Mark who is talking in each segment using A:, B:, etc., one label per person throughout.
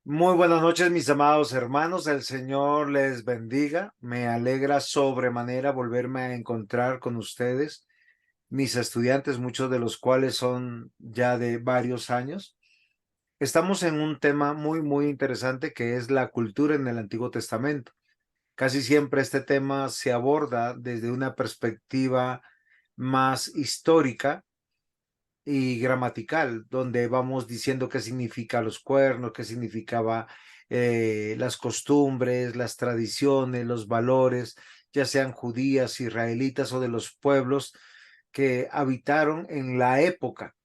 A: Muy buenas noches, mis amados hermanos. El Señor les bendiga. Me alegra sobremanera volverme a encontrar con ustedes, mis estudiantes, muchos de los cuales son ya de varios años. Estamos en un tema muy interesante que es la cultura en el Antiguo Testamento. Casi siempre este tema se aborda desde una perspectiva más histórica y gramatical, donde vamos diciendo qué significa los cuernos, qué significaba las costumbres, las tradiciones, los valores, ya sean judías, israelitas o de los pueblos que habitaron en la época,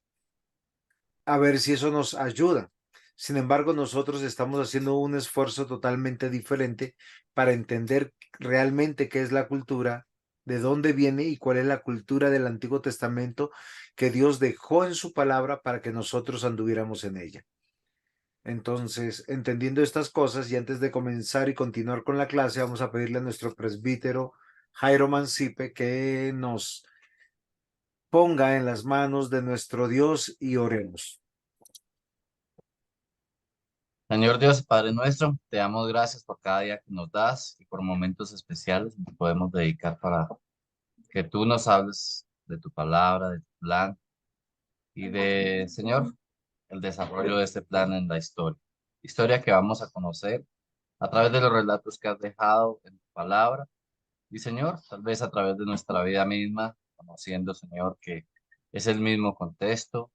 A: a ver si eso nos ayuda. Sin embargo, nosotros estamos haciendo un esfuerzo totalmente diferente para entender realmente qué es la cultura, de dónde viene y cuál es la cultura del Antiguo Testamento que Dios dejó en su palabra para que nosotros anduviéramos en ella. Entonces, entendiendo estas cosas y antes de comenzar y continuar con la clase, vamos a pedirle a nuestro presbítero Jairo Mancipe que nos ponga en las manos de nuestro Dios y oremos.
B: Señor Dios y Padre nuestro, te damos gracias por cada día que nos das y por momentos especiales que podemos dedicar para que tú nos hables de tu palabra, de tu plan y de, Señor, el desarrollo de este plan en la historia. Historia que vamos a conocer a través de los relatos que has dejado en tu palabra y, Señor, tal vez a través de nuestra vida misma, conociendo, Señor, que es el mismo contexto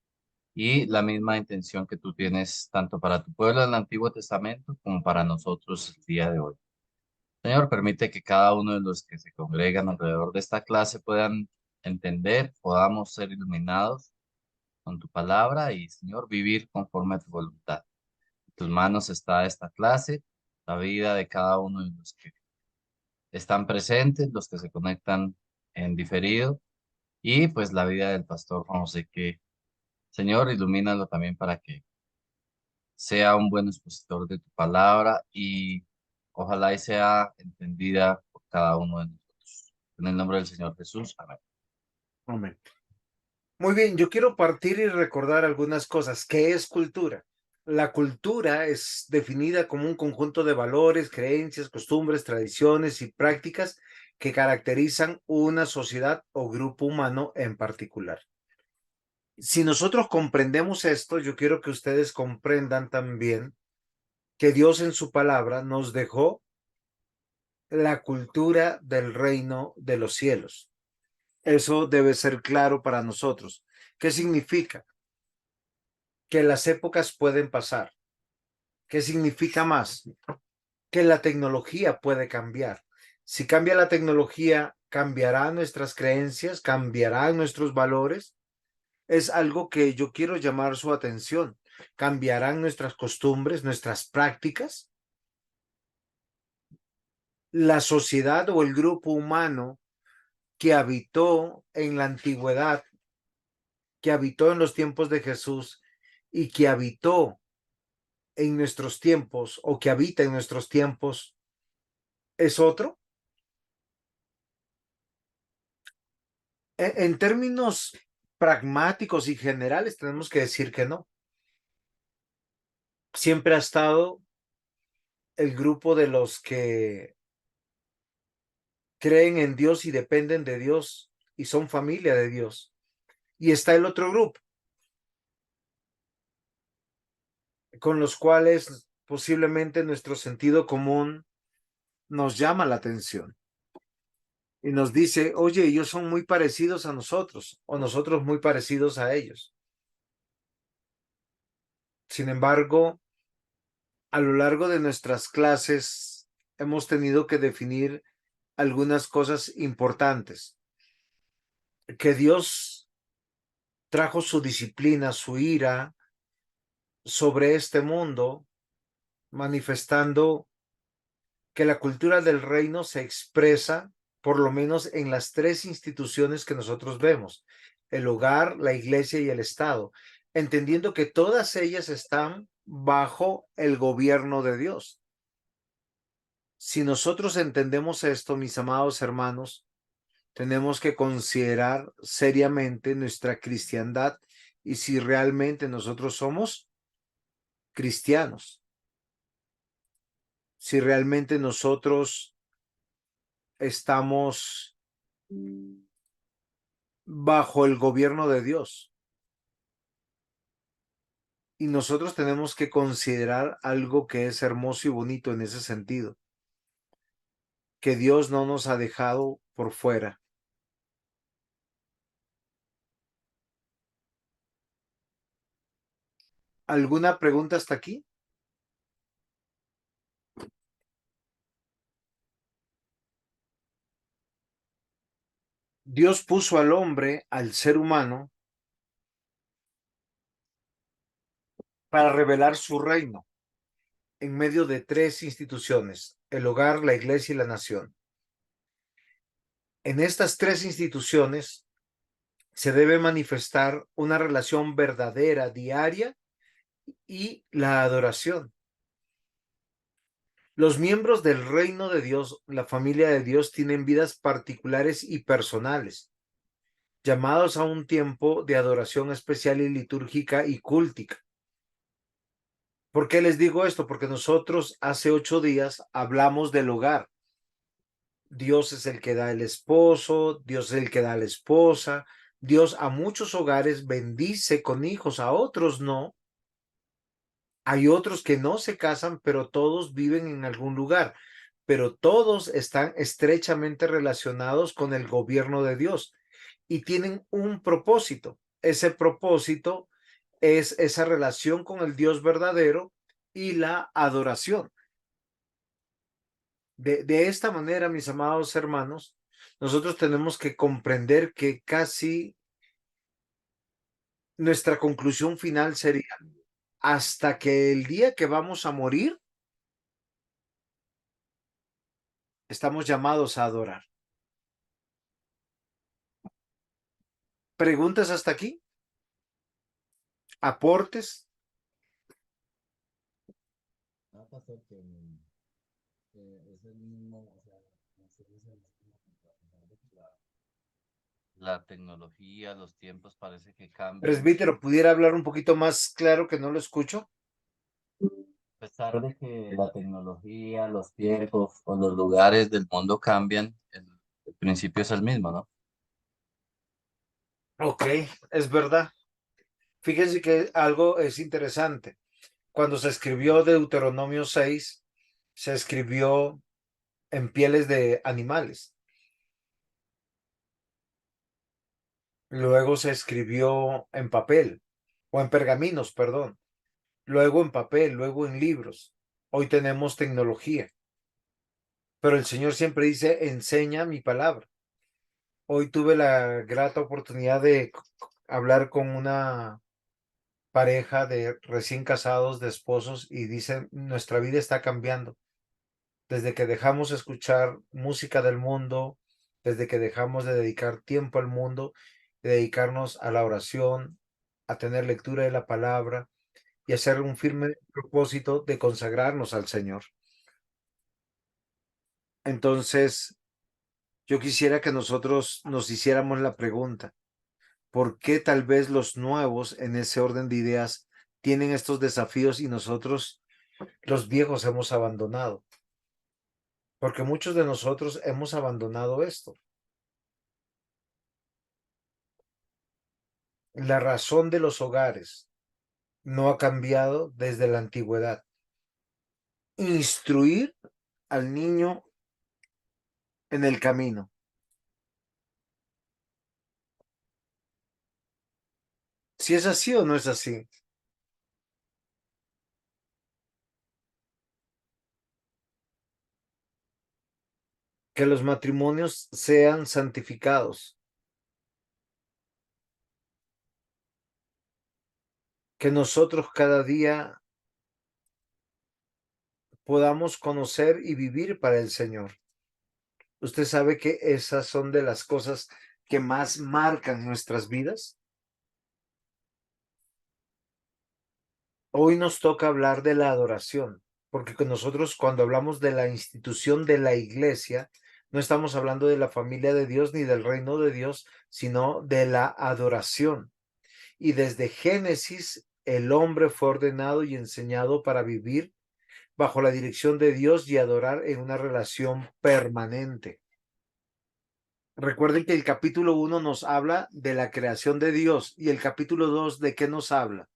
B: y la misma intención que tú tienes tanto para tu pueblo en el Antiguo Testamento como para nosotros el día de hoy. Señor, permite que cada uno de los que se congregan alrededor de esta clase puedan entender, podamos ser iluminados con tu palabra y, Señor, vivir conforme a tu voluntad. En tus manos está esta clase, la vida de cada uno de los que están presentes, los que se conectan en diferido y pues la vida del pastor Juan José que, Señor, ilumínalo también para que sea un buen expositor de tu palabra y ojalá y sea entendida por cada uno de nosotros. En el nombre del Señor Jesús. Amén.
A: Amén. Muy bien, yo quiero partir y recordar algunas cosas. ¿Qué es cultura? La cultura es definida como un conjunto de valores, creencias, costumbres, tradiciones y prácticas que caracterizan una sociedad o grupo humano en particular. Si nosotros comprendemos esto, yo quiero que ustedes comprendan también que Dios en su palabra nos dejó la cultura del reino de los cielos. Eso debe ser claro para nosotros. ¿Qué significa? Que las épocas pueden pasar. ¿Qué significa más? Que la tecnología puede cambiar. Si cambia la tecnología, cambiarán nuestras creencias, cambiarán nuestros valores. Es algo que yo quiero llamar su atención. Cambiarán nuestras costumbres, nuestras prácticas. La sociedad o el grupo humano que habitó en la antigüedad, que habitó en los tiempos de Jesús y que habitó en nuestros tiempos o que habita en nuestros tiempos es otro. En términos pragmáticos y generales, tenemos que decir que no. Siempre ha estado el grupo de los que creen en Dios y dependen de Dios y son familia de Dios. Y está el otro grupo, con los cuales posiblemente nuestro sentido común nos llama la atención y nos dice, oye, ellos son muy parecidos a nosotros o nosotros muy parecidos a ellos. Sin embargo, a lo largo de nuestras clases hemos tenido que definir algunas cosas importantes, que Dios trajo su disciplina, su ira sobre este mundo, manifestando que la cultura del reino se expresa por lo menos en las tres instituciones que nosotros vemos, el hogar, la iglesia y el Estado, entendiendo que todas ellas están bajo el gobierno de Dios. Si nosotros entendemos esto, mis amados hermanos, tenemos que considerar seriamente nuestra cristiandad y si realmente nosotros somos cristianos. si realmente nosotros estamos bajo el gobierno de Dios. Y nosotros tenemos que considerar algo que es hermoso y bonito en ese sentido, que Dios no nos ha dejado por fuera. ¿Alguna pregunta hasta aquí? Dios puso al hombre, al ser humano, para revelar su reino en medio de tres instituciones: el hogar, la iglesia y la nación. En estas tres instituciones se debe manifestar una relación verdadera, diaria, y la adoración. Los miembros del reino de Dios, la familia de Dios, tienen vidas particulares y personales, llamados a un tiempo de adoración especial y litúrgica y cúltica. ¿Por qué les digo esto? Porque nosotros hace 8 días hablamos del hogar. Dios es el que da el esposo, Dios es el que da la esposa. Dios a muchos hogares bendice con hijos, a otros no. Hay otros que no se casan, pero todos viven en algún lugar, pero todos están estrechamente relacionados con el gobierno de Dios y tienen un propósito. Ese propósito es esa relación con el Dios verdadero y la adoración. De esta manera, mis amados hermanos, nosotros tenemos que comprender que casi nuestra conclusión final sería: hasta que el día que vamos a morir, estamos llamados a adorar. ¿Preguntas hasta aquí? ¿Aportes?
B: No, pastor, que es el mismo, o sea, la tecnología, los tiempos parece que cambian.
A: Presbítero, ¿pudiera hablar un poquito más claro que no lo escucho?
B: A pesar de que la tecnología, los tiempos o los lugares del mundo cambian, el principio es el mismo, ¿no?
A: Ok, es verdad. Fíjense que algo es interesante. Cuando se escribió Deuteronomio 6, se escribió en pieles de animales. Luego se escribió en papel, o en pergaminos, perdón. Luego en papel, luego en libros. Hoy tenemos tecnología, pero el Señor siempre dice: enseña mi palabra. Hoy tuve la grata oportunidad de hablar con una pareja de recién casados, de esposos, y dicen: nuestra vida está cambiando desde que dejamos escuchar música del mundo, desde que dejamos de dedicar tiempo al mundo, de dedicarnos a la oración, a tener lectura de la palabra y hacer un firme propósito de consagrarnos al Señor. Entonces, yo quisiera que nosotros nos hiciéramos la pregunta: ¿por qué tal vez los nuevos en ese orden de ideas tienen estos desafíos y nosotros, los viejos, hemos abandonado? Porque muchos de nosotros hemos abandonado esto. La razón de los hogares no ha cambiado desde la antigüedad: instruir al niño en el camino. Si es así o no es así, que los matrimonios sean santificados, que nosotros cada día podamos conocer y vivir para el Señor. Usted sabe que esas son de las cosas que más marcan nuestras vidas. Hoy nos toca hablar de la adoración, porque con nosotros, cuando hablamos de la institución de la iglesia, no estamos hablando de la familia de Dios ni del reino de Dios, sino de la adoración. Y desde Génesis, el hombre fue ordenado y enseñado para vivir bajo la dirección de Dios y adorar en una relación permanente. Recuerden que el capítulo 1 nos habla de la creación de Dios y el capítulo 2 ¿de qué nos habla?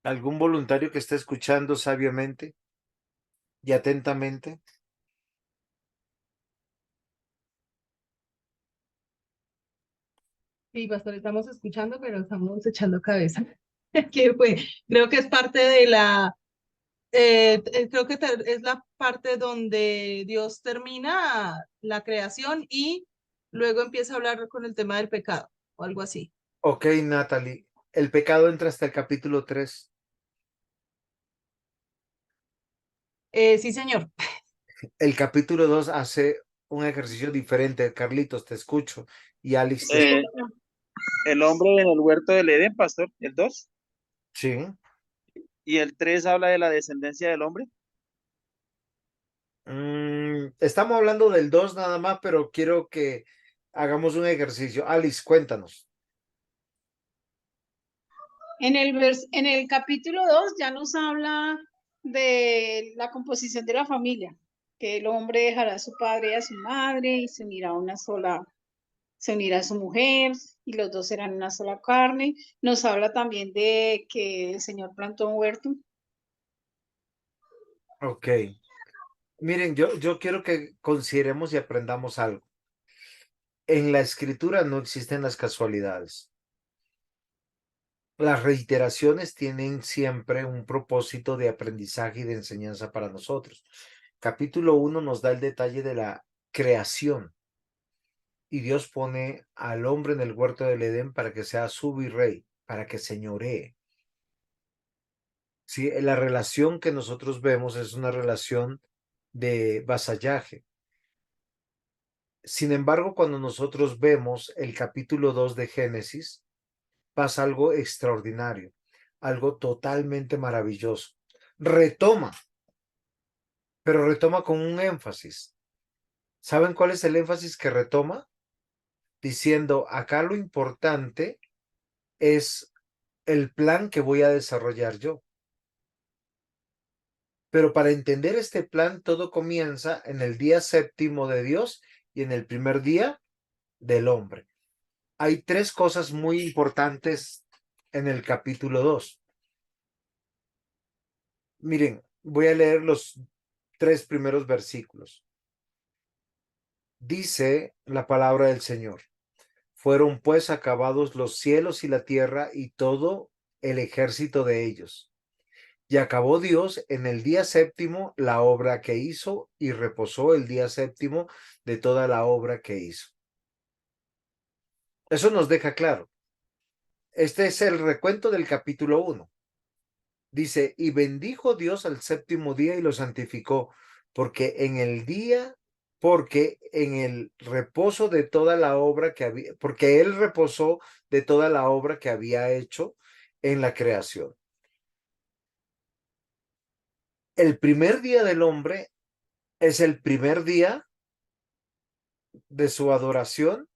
A: ¿Algún voluntario que esté escuchando sabiamente y atentamente?
C: Sí, pastor, estamos escuchando, pero estamos echando cabeza. Que fue, creo que es parte de creo que es la parte donde Dios termina la creación y luego empieza a hablar con el tema del pecado o algo así.
A: Ok, Natalie, el pecado entra hasta el capítulo 3.
C: Sí, señor.
A: El capítulo 2 hace un ejercicio diferente. Carlitos, te escucho. Y Alex, te escucho.
D: Eh, el hombre en el huerto del Edén, pastor, el 2
A: Sí.
D: y el 3 habla de la descendencia del hombre.
A: Estamos hablando del 2 nada más, pero quiero que hagamos un ejercicio. Alice, cuéntanos.
E: En el capítulo 2 ya nos habla de la composición de la familia, que el hombre dejará a su padre y a su madre y se unirá a su mujer y los dos serán una sola carne. Nos habla también de que el Señor plantó un huerto.
A: Ok. Miren, yo quiero que consideremos y aprendamos algo. En la escritura no existen las casualidades. Las reiteraciones tienen siempre un propósito de aprendizaje y de enseñanza para nosotros. Capítulo 1 nos da el detalle de la creación y Dios pone al hombre en el huerto del Edén para que sea su virrey, para que señoree. Sí, la relación que nosotros vemos es una relación de vasallaje. Sin embargo, cuando nosotros vemos el capítulo 2 de Génesis, pasa algo extraordinario, algo totalmente maravilloso. Retoma, pero retoma con un énfasis. ¿Saben cuál es el énfasis que retoma? Diciendo, acá lo importante es el plan que voy a desarrollar yo. Pero para entender este plan, todo comienza en el día séptimo de Dios y en el primer día del hombre. Hay tres cosas muy importantes en el capítulo 2. Miren, voy a leer los tres primeros versículos. Dice la palabra del Señor. Fueron pues acabados los cielos y la tierra y todo el ejército de ellos. Y acabó Dios en el día séptimo la obra que hizo y reposó el día séptimo de toda la obra que hizo. Eso nos deja claro. Este es el recuento del capítulo 1. Dice, y bendijo Dios al séptimo día y lo santificó, porque en el reposo de toda la obra que había, porque él reposó de toda la obra que había hecho en la creación. El primer día del hombre es el primer día de su adoración,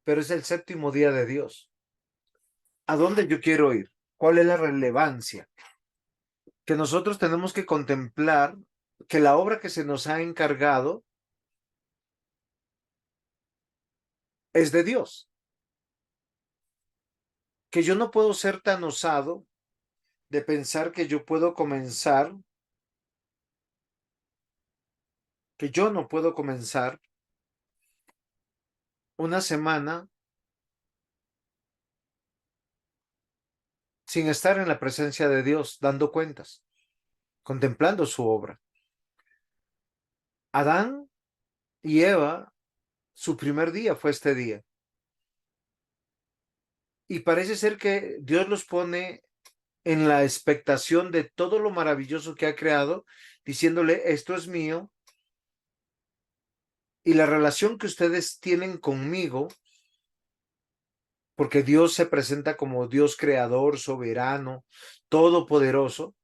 A: pero es el séptimo día de Dios. ¿A dónde yo quiero ir? ¿Cuál es la relevancia? Que nosotros tenemos que contemplar que la obra que se nos ha encargado es de Dios. Que yo no puedo ser tan osado de pensar que yo puedo comenzar, que yo no puedo comenzar una semana sin estar en la presencia de Dios, dando cuentas, contemplando su obra. Adán y Eva, su primer día fue este día. Y parece ser que Dios los pone en la expectación de todo lo maravilloso que ha creado, diciéndole, esto es mío, y la relación que ustedes tienen conmigo, porque Dios se presenta como Dios creador, soberano, todopoderoso,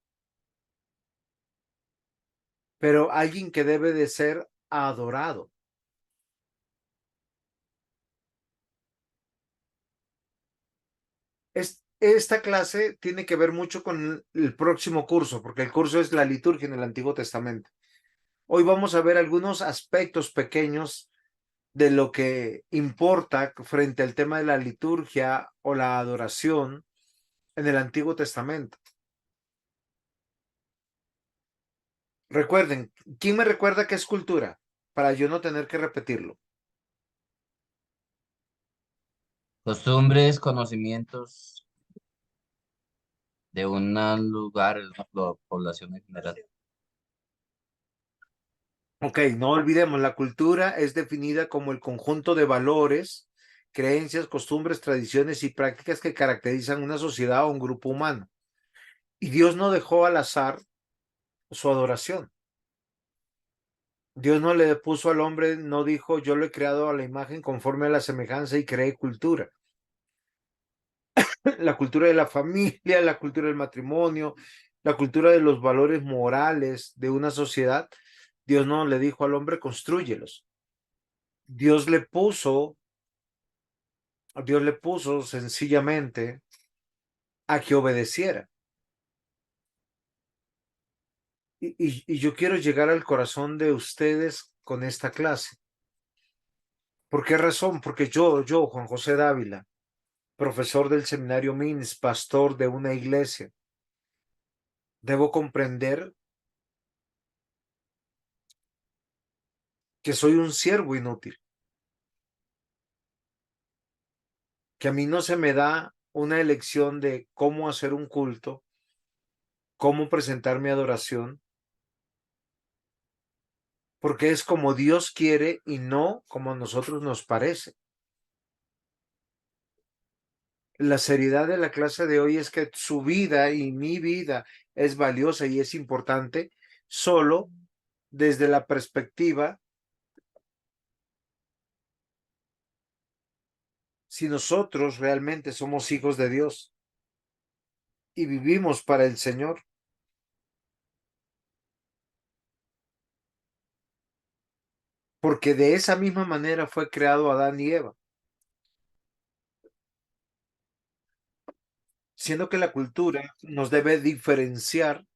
A: pero alguien que debe de ser adorado. Esta clase tiene que ver mucho con el próximo curso, porque el curso es la liturgia en el Antiguo Testamento. Hoy vamos a ver algunos aspectos pequeños de lo que importa frente al tema de la liturgia o la adoración en el Antiguo Testamento. Recuerden, ¿quién me recuerda qué es cultura? Para yo no tener que repetirlo.
B: Costumbres, conocimientos de un lugar, una población en general.
A: Ok, no olvidemos, la cultura es definida como el conjunto de valores, creencias, costumbres, tradiciones y prácticas que caracterizan una sociedad o un grupo humano. Y Dios no dejó al azar su adoración. Dios no le puso al hombre, no dijo, yo lo he creado a la imagen conforme a la semejanza y creé cultura. La cultura de la familia, la cultura del matrimonio, la cultura de los valores morales de una sociedad. Dios no le dijo al hombre, constrúyelos. Dios le puso, Dios le puso sencillamente a que obedeciera. Y yo quiero llegar al corazón de ustedes con esta clase. ¿Por qué razón? Porque yo, Juan José Dávila, profesor del seminario MINS, pastor de una iglesia, debo comprender que soy un siervo inútil, que a mí no se me da una elección de cómo hacer un culto, cómo presentar mi adoración, porque es como Dios quiere y no como a nosotros nos parece. La seriedad de la clase de hoy es que su vida y mi vida es valiosa y es importante solo desde la perspectiva si nosotros realmente somos hijos de Dios y vivimos para el Señor, porque de esa misma manera fue creado Adán y Eva, siendo que la cultura nos debe diferenciar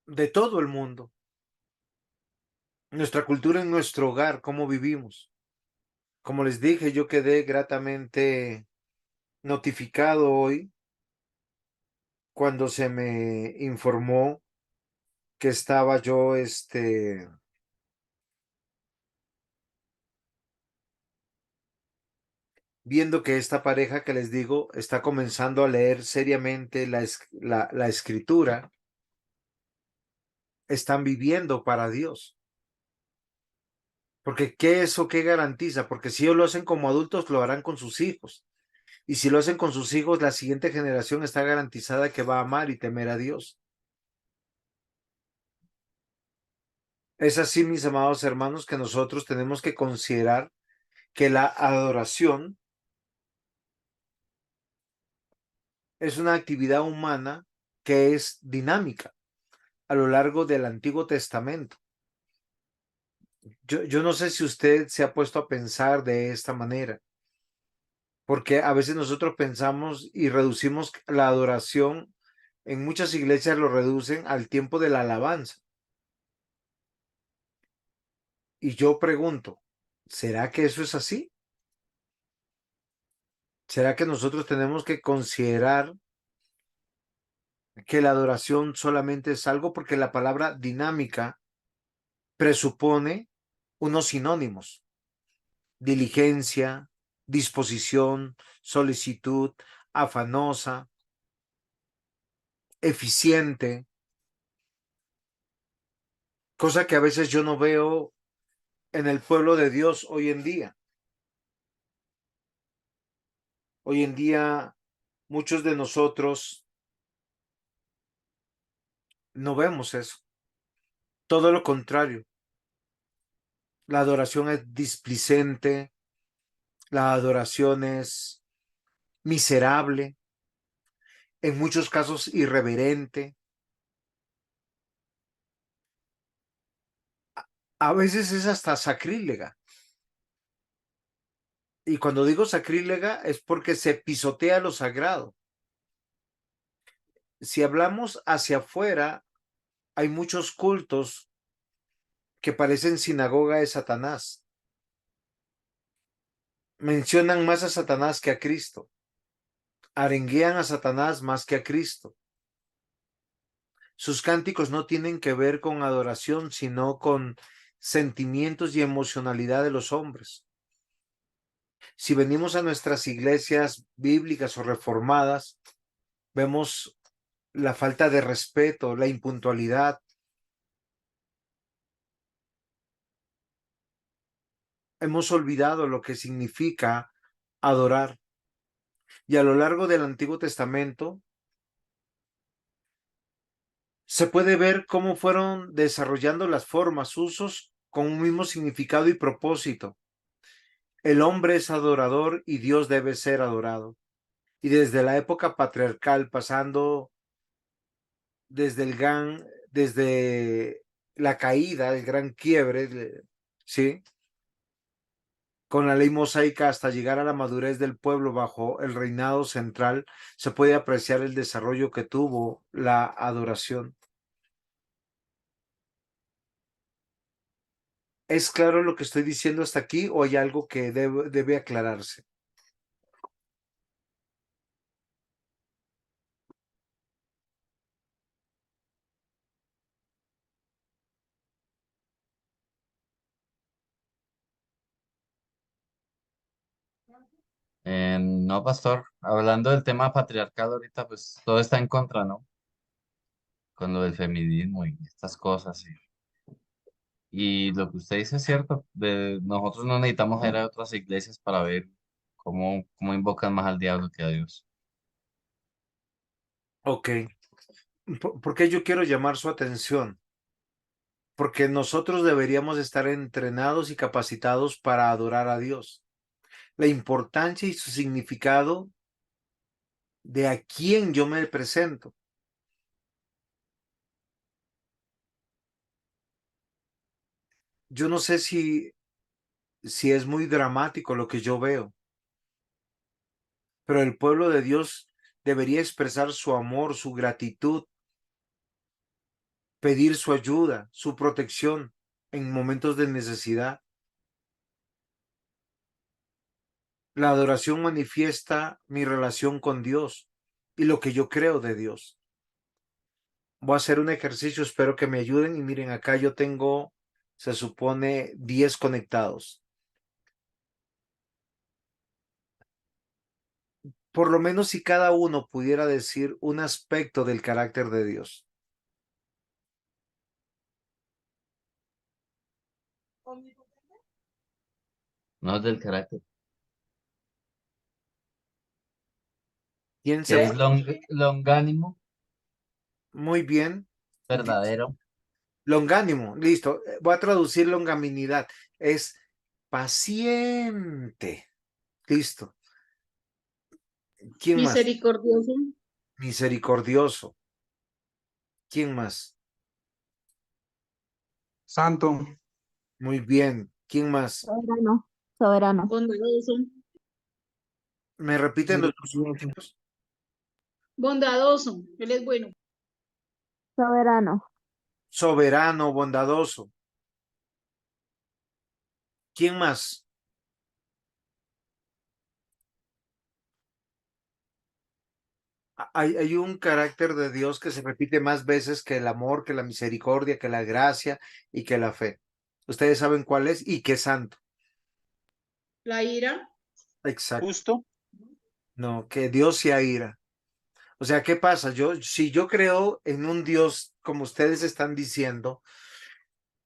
A: de todo el mundo. Nuestra cultura en nuestro hogar, cómo vivimos. Como les dije, yo quedé gratamente notificado hoy cuando se me informó que estaba yo, viendo que esta pareja que les digo está comenzando a leer seriamente la escritura, están viviendo para Dios. Porque ¿qué eso qué garantiza? Porque si ellos lo hacen como adultos, lo harán con sus hijos. Y si lo hacen con sus hijos, la siguiente generación está garantizada que va a amar y temer a Dios. Es así, mis amados hermanos, que nosotros tenemos que considerar que la adoración es una actividad humana que es dinámica a lo largo del Antiguo Testamento. Yo no sé si usted se ha puesto a pensar de esta manera, porque a veces nosotros pensamos y reducimos la adoración, en muchas iglesias lo reducen al tiempo de la alabanza. Y yo pregunto, ¿será que eso es así? ¿Será que nosotros tenemos que considerar que la adoración solamente es algo porque la palabra dinámica presupone unos sinónimos: diligencia, disposición, solicitud, afanosa, eficiente, cosa que a veces yo no veo en el pueblo de Dios hoy en día. Hoy en día muchos de nosotros no vemos eso. Todo lo contrario. La adoración es displicente, la adoración es miserable, en muchos casos irreverente, a veces es hasta sacrílega. Y cuando digo sacrílega es porque se pisotea lo sagrado. Si hablamos hacia afuera, hay muchos cultos que parecen sinagoga de Satanás. Mencionan más a Satanás que a Cristo. Arenguean a Satanás más que a Cristo. Sus cánticos no tienen que ver con adoración, sino con sentimientos y emocionalidad de los hombres. Si venimos a nuestras iglesias bíblicas o reformadas, vemos la falta de respeto, la impuntualidad. Hemos olvidado lo que significa adorar. Y a lo largo del Antiguo Testamento se puede ver cómo fueron desarrollando las formas, usos con un mismo significado y propósito. El hombre es adorador y Dios debe ser adorado. Y desde la época patriarcal, pasando desde la caída, el gran quiebre, ¿sí? Con la ley mosaica hasta llegar a la madurez del pueblo bajo el reinado central, se puede apreciar el desarrollo que tuvo la adoración. ¿Es claro lo que estoy diciendo hasta aquí o hay algo que debe aclararse?
B: No, pastor, hablando del tema patriarcal ahorita, pues todo está en contra, ¿no? Con lo del feminismo y estas cosas. Y lo que usted dice es cierto, nosotros no necesitamos ir a otras iglesias para ver cómo invocan más al diablo que a Dios.
A: Ok. ¿Por qué yo quiero llamar su atención? Porque nosotros deberíamos estar entrenados y capacitados para adorar a Dios. La importancia y su significado de a quién yo me presento. Yo no sé si es muy dramático lo que yo veo, pero el pueblo de Dios debería expresar su amor, su gratitud, pedir su ayuda, su protección en momentos de necesidad. La adoración manifiesta mi relación con Dios y lo que yo creo de Dios. Voy a hacer un ejercicio, espero que me ayuden y miren, acá yo tengo, se supone, 10 conectados. Por lo menos si cada uno pudiera decir un aspecto del carácter de Dios.
B: No es del carácter,
A: ¿Quién se
B: que es
A: puede?
B: longánimo,
A: Muy bien.
B: verdadero.
A: Longánimo, listo. Voy a traducir longaminidad. Es paciente. Listo. ¿Quién más?
E: Misericordioso.
A: Misericordioso. ¿Quién más?
D: Santo.
A: Muy bien. ¿Quién más?
F: Soberano, soberano,
E: Bondadoso.
A: ¿Me repiten los dos
D: Misericordioso.
A: últimos?
E: Bondadoso. Él es bueno.
F: soberano,
A: Soberano, bondadoso. ¿Quién más? Hay un carácter de Dios que se repite más veces que el amor, que la misericordia, que la gracia y que la fe. Ustedes saben cuál es y qué santo.
E: La ira.
A: Exacto.
D: Justo.
A: No, que Dios se aira. O sea, ¿qué pasa? Si yo creo en un Dios, como ustedes están diciendo,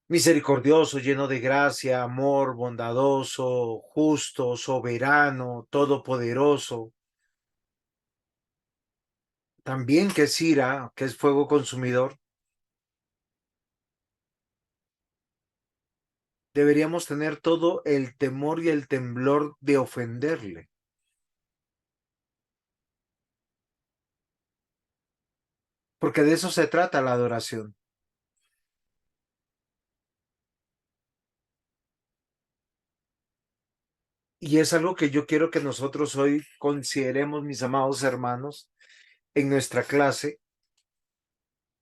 A: misericordioso, lleno de gracia, amor, bondadoso, justo, soberano, todopoderoso, también que es ira, que es fuego consumidor, deberíamos tener todo el temor y el temblor de ofenderle, porque de eso se trata la adoración. Y es algo que yo quiero que nosotros hoy consideremos, mis amados hermanos, en nuestra clase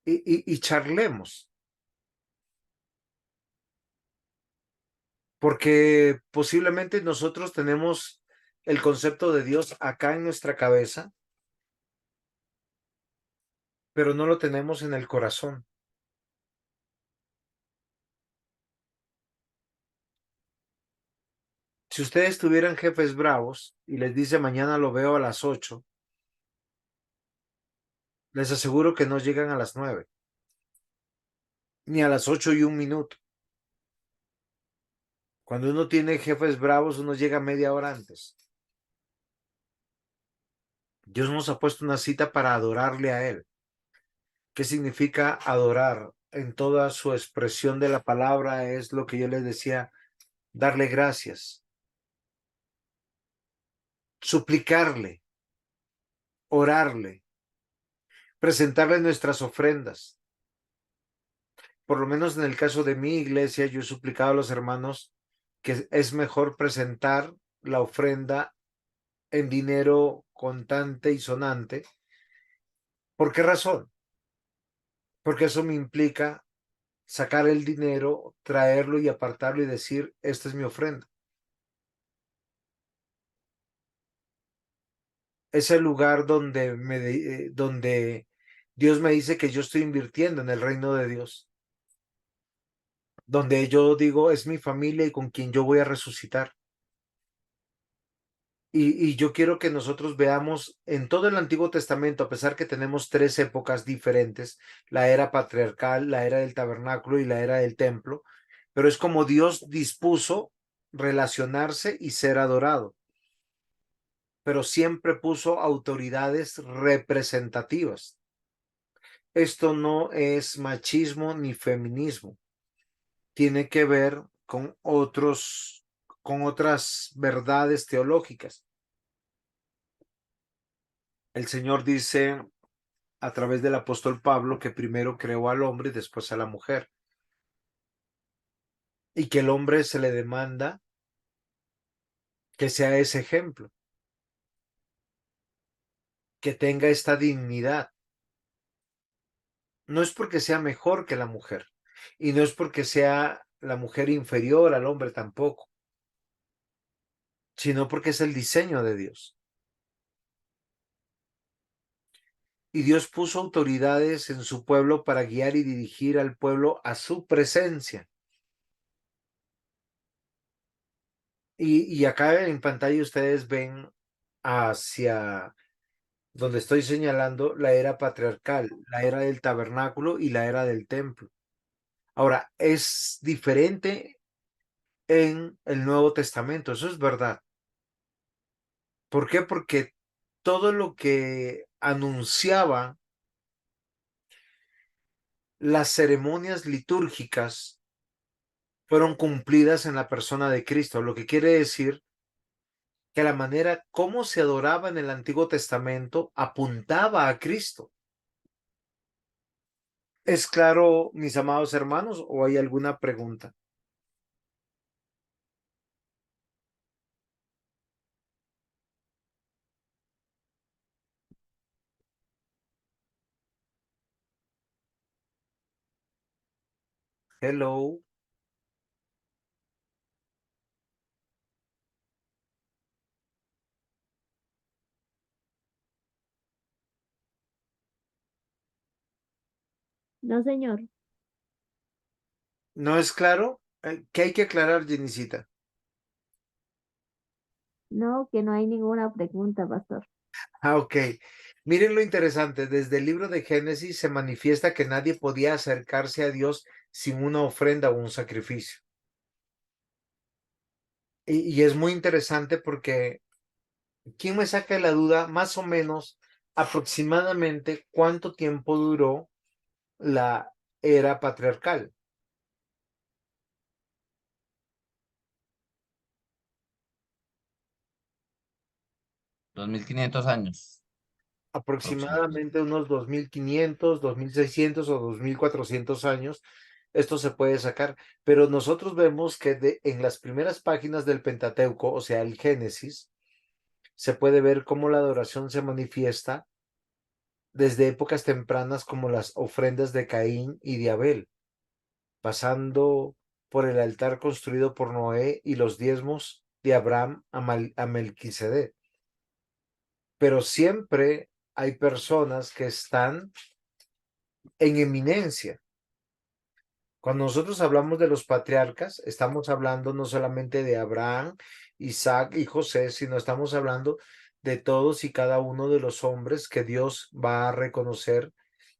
A: y charlemos. Porque posiblemente nosotros tenemos el concepto de Dios acá en nuestra cabeza, pero no lo tenemos en el corazón. Si ustedes tuvieran jefes bravos y les dice mañana lo veo a las 8, les aseguro que no llegan a las 9, ni a las 8:01. Cuando uno tiene jefes bravos, uno llega media hora antes. Dios nos ha puesto una cita para adorarle a Él. ¿Qué significa adorar? En toda su expresión de la palabra es lo que yo les decía, darle gracias, suplicarle, orarle, presentarle nuestras ofrendas. Por lo menos en el caso de mi iglesia, yo he suplicado a los hermanos que es mejor presentar la ofrenda en dinero contante y sonante. ¿Por qué razón? Porque eso me implica sacar el dinero, traerlo y apartarlo y decir, esta es mi ofrenda. Es el lugar donde Dios me dice que yo estoy invirtiendo en el reino de Dios, donde yo digo, es mi familia y con quien yo voy a resucitar. Y yo quiero que nosotros veamos en todo el Antiguo Testamento, a pesar que tenemos 3 épocas diferentes, la era patriarcal, la era del tabernáculo y la era del templo, pero es como Dios dispuso relacionarse y ser adorado, pero siempre puso autoridades representativas. Esto no es machismo ni feminismo, tiene que ver con otras verdades teológicas. El Señor dice a través del apóstol Pablo que primero creó al hombre y después a la mujer, y que el hombre se le demanda que sea ese ejemplo, que tenga esta dignidad. No es porque sea mejor que la mujer, y no es porque sea la mujer inferior al hombre tampoco, sino porque es el diseño de Dios. Y Dios puso autoridades en su pueblo para guiar y dirigir al pueblo a su presencia. Y acá en pantalla ustedes ven hacia donde estoy señalando la era patriarcal, la era del tabernáculo y la era del templo. Ahora, es diferente en el Nuevo Testamento, eso es verdad. ¿Por qué? Porque todo lo que anunciaba las ceremonias litúrgicas fueron cumplidas en la persona de Cristo, lo que quiere decir que la manera como se adoraba en el Antiguo Testamento apuntaba a Cristo. ¿Es claro, mis amados hermanos, o hay alguna pregunta? Hello.
F: No, señor.
A: ¿No es claro? ¿Qué hay que aclarar, Jenicita?
F: No, que no hay ninguna pregunta, pastor.
A: Ok. Miren lo interesante, desde el libro de Génesis se manifiesta que nadie podía acercarse a Dios sin una ofrenda o un sacrificio. Y es muy interesante porque, ¿quién me saca la duda más o menos aproximadamente cuánto tiempo duró la era patriarcal?
B: 2500 años aproximadamente.
A: Aproximadamente unos 2500, 2600 o 2400 años, esto se puede sacar, pero nosotros vemos que en las primeras páginas del Pentateuco, o sea, el Génesis, se puede ver cómo la adoración se manifiesta desde épocas tempranas como las ofrendas de Caín y de Abel, pasando por el altar construido por Noé y los diezmos de Abraham a Melquisedec. Pero siempre hay personas que están en eminencia. Cuando nosotros hablamos de los patriarcas, estamos hablando no solamente de Abraham, Isaac y José, sino estamos hablando de todos y cada uno de los hombres que Dios va a reconocer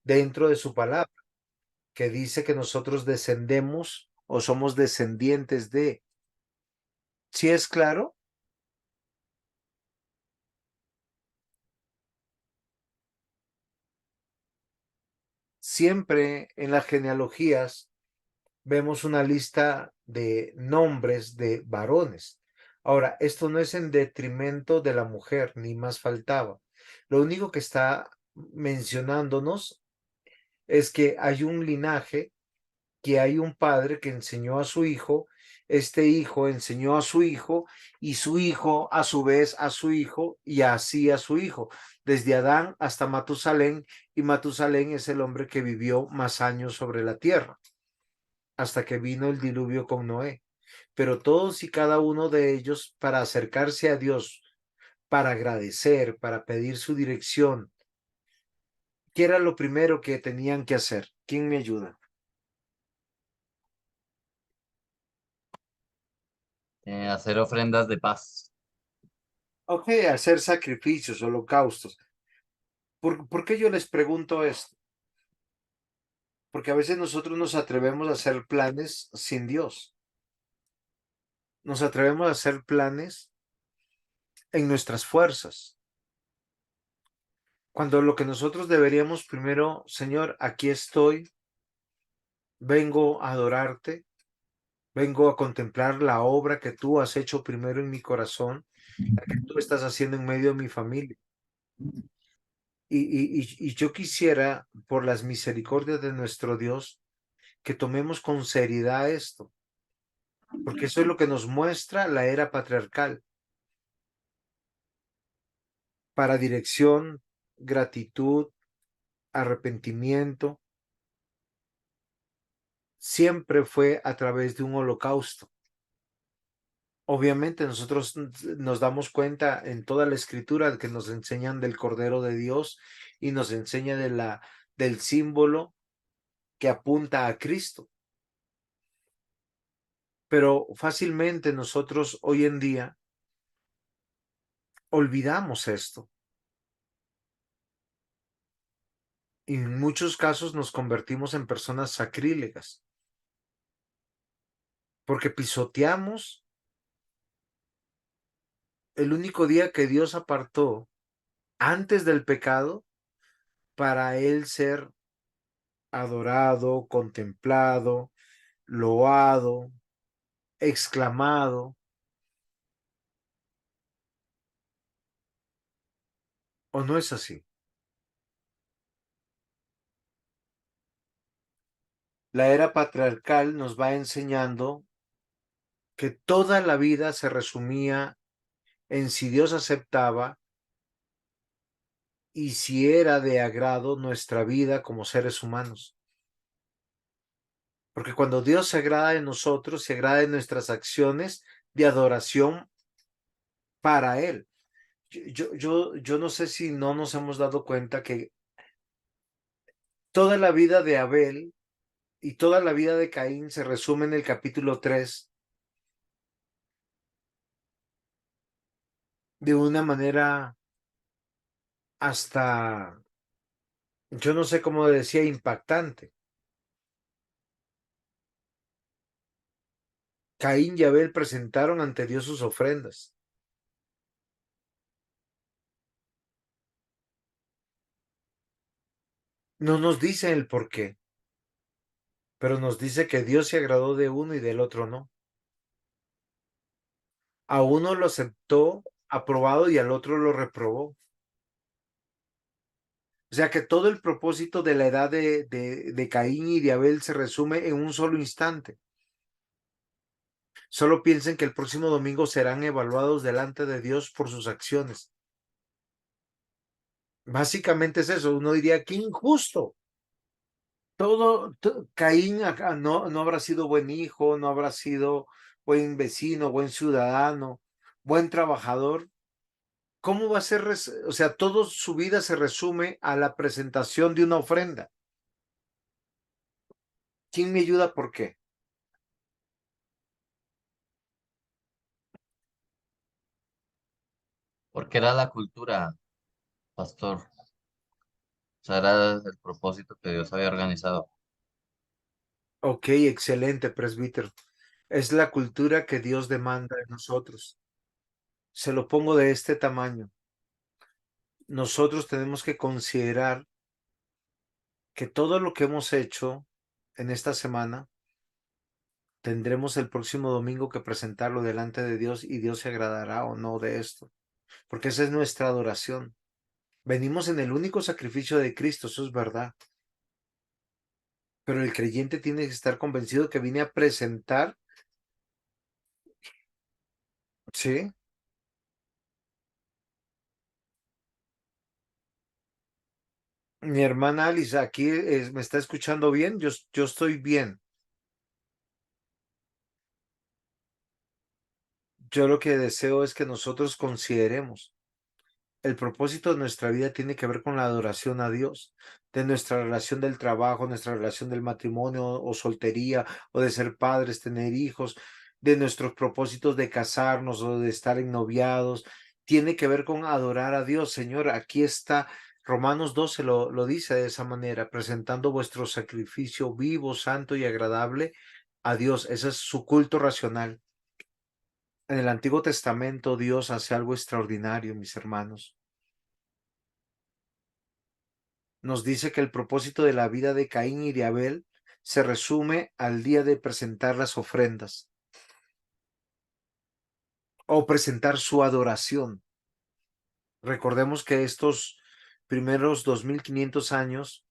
A: dentro de su palabra, que dice que nosotros descendemos o somos descendientes de. ¿Sí es claro? Siempre en las genealogías vemos una lista de nombres de varones. Ahora, esto no es en detrimento de la mujer, ni más faltaba. Lo único que está mencionándonos es que hay un linaje, que hay un padre que enseñó a su hijo, este hijo enseñó a su hijo y su hijo a su vez a su hijo y así a su hijo, desde Adán hasta Matusalén, y Matusalén es el hombre que vivió más años sobre la tierra hasta que vino el diluvio con Noé. Pero todos y cada uno de ellos, para acercarse a Dios, para agradecer, para pedir su dirección, ¿qué era lo primero que tenían que hacer? ¿Quién me ayuda?
B: Hacer ofrendas de paz.
A: Ok, hacer sacrificios, holocaustos. ¿Por qué yo les pregunto esto? Porque a veces nosotros nos atrevemos a hacer planes sin Dios. Nos atrevemos a hacer planes en nuestras fuerzas. Cuando lo que nosotros deberíamos primero, Señor, aquí estoy, vengo a adorarte, vengo a contemplar la obra que tú has hecho primero en mi corazón, la que tú estás haciendo en medio de mi familia. Y yo quisiera, por las misericordias de nuestro Dios, que tomemos con seriedad esto, porque eso es lo que nos muestra la era patriarcal. Para dirección, gratitud, arrepentimiento, siempre fue a través de un holocausto. Obviamente nosotros nos damos cuenta en toda la escritura que nos enseñan del Cordero de Dios y nos enseña del símbolo que apunta a Cristo. Pero fácilmente nosotros hoy en día olvidamos esto. Y en muchos casos nos convertimos en personas sacrílegas porque pisoteamos el único día que Dios apartó antes del pecado para él ser adorado, contemplado, loado, exclamado. ¿O no es así? La era patriarcal nos va enseñando que toda la vida se resumía en si Dios aceptaba y si era de agrado nuestra vida como seres humanos. Porque cuando Dios se agrada de nosotros, se agrada de nuestras acciones de adoración para Él. Yo no sé si no nos hemos dado cuenta que toda la vida de Abel y toda la vida de Caín se resume en el capítulo 3 de una manera hasta, yo no sé cómo decía, impactante. Caín y Abel presentaron ante Dios sus ofrendas. No nos dice el por qué, pero nos dice que Dios se agradó de uno y del otro no. A uno lo aceptó aprobado y al otro lo reprobó. O sea que todo el propósito de la edad de Caín y de Abel se resume en un solo instante. Solo piensen que el próximo domingo serán evaluados delante de Dios por sus acciones. Básicamente es eso. Uno diría, qué injusto. Caín no habrá sido buen hijo, no habrá sido buen vecino, buen ciudadano, buen trabajador. ¿Cómo va a ser? O sea, toda su vida se resume a la presentación de una ofrenda. ¿Quién me ayuda? ¿Por qué?
B: Porque era la cultura, pastor. O sea, era el propósito que Dios había organizado.
A: Ok, excelente, presbítero. Es la cultura que Dios demanda de nosotros. Se lo pongo de este tamaño. Nosotros tenemos que considerar que todo lo que hemos hecho en esta semana, tendremos el próximo domingo que presentarlo delante de Dios y Dios se agradará o no de esto, porque esa es nuestra adoración. Venimos en el único sacrificio de Cristo, eso es verdad. Pero el creyente tiene que estar convencido que vine a presentar, ¿sí? Mi hermana Alice, aquí me está escuchando bien, yo estoy bien. Yo lo que deseo es que nosotros consideremos el propósito de nuestra vida tiene que ver con la adoración a Dios, de nuestra relación del trabajo, nuestra relación del matrimonio o soltería, o de ser padres, tener hijos, de nuestros propósitos de casarnos o de estar ennoviados. Tiene que ver con adorar a Dios. Señor, aquí está. Romanos 12 lo dice de esa manera, presentando vuestro sacrificio vivo, santo y agradable a Dios. Ese es su culto racional. En el Antiguo Testamento Dios hace algo extraordinario, mis hermanos. Nos dice que el propósito de la vida de Caín y de Abel se resume al día de presentar las ofrendas o presentar su adoración. Recordemos que estos primeros 2500 años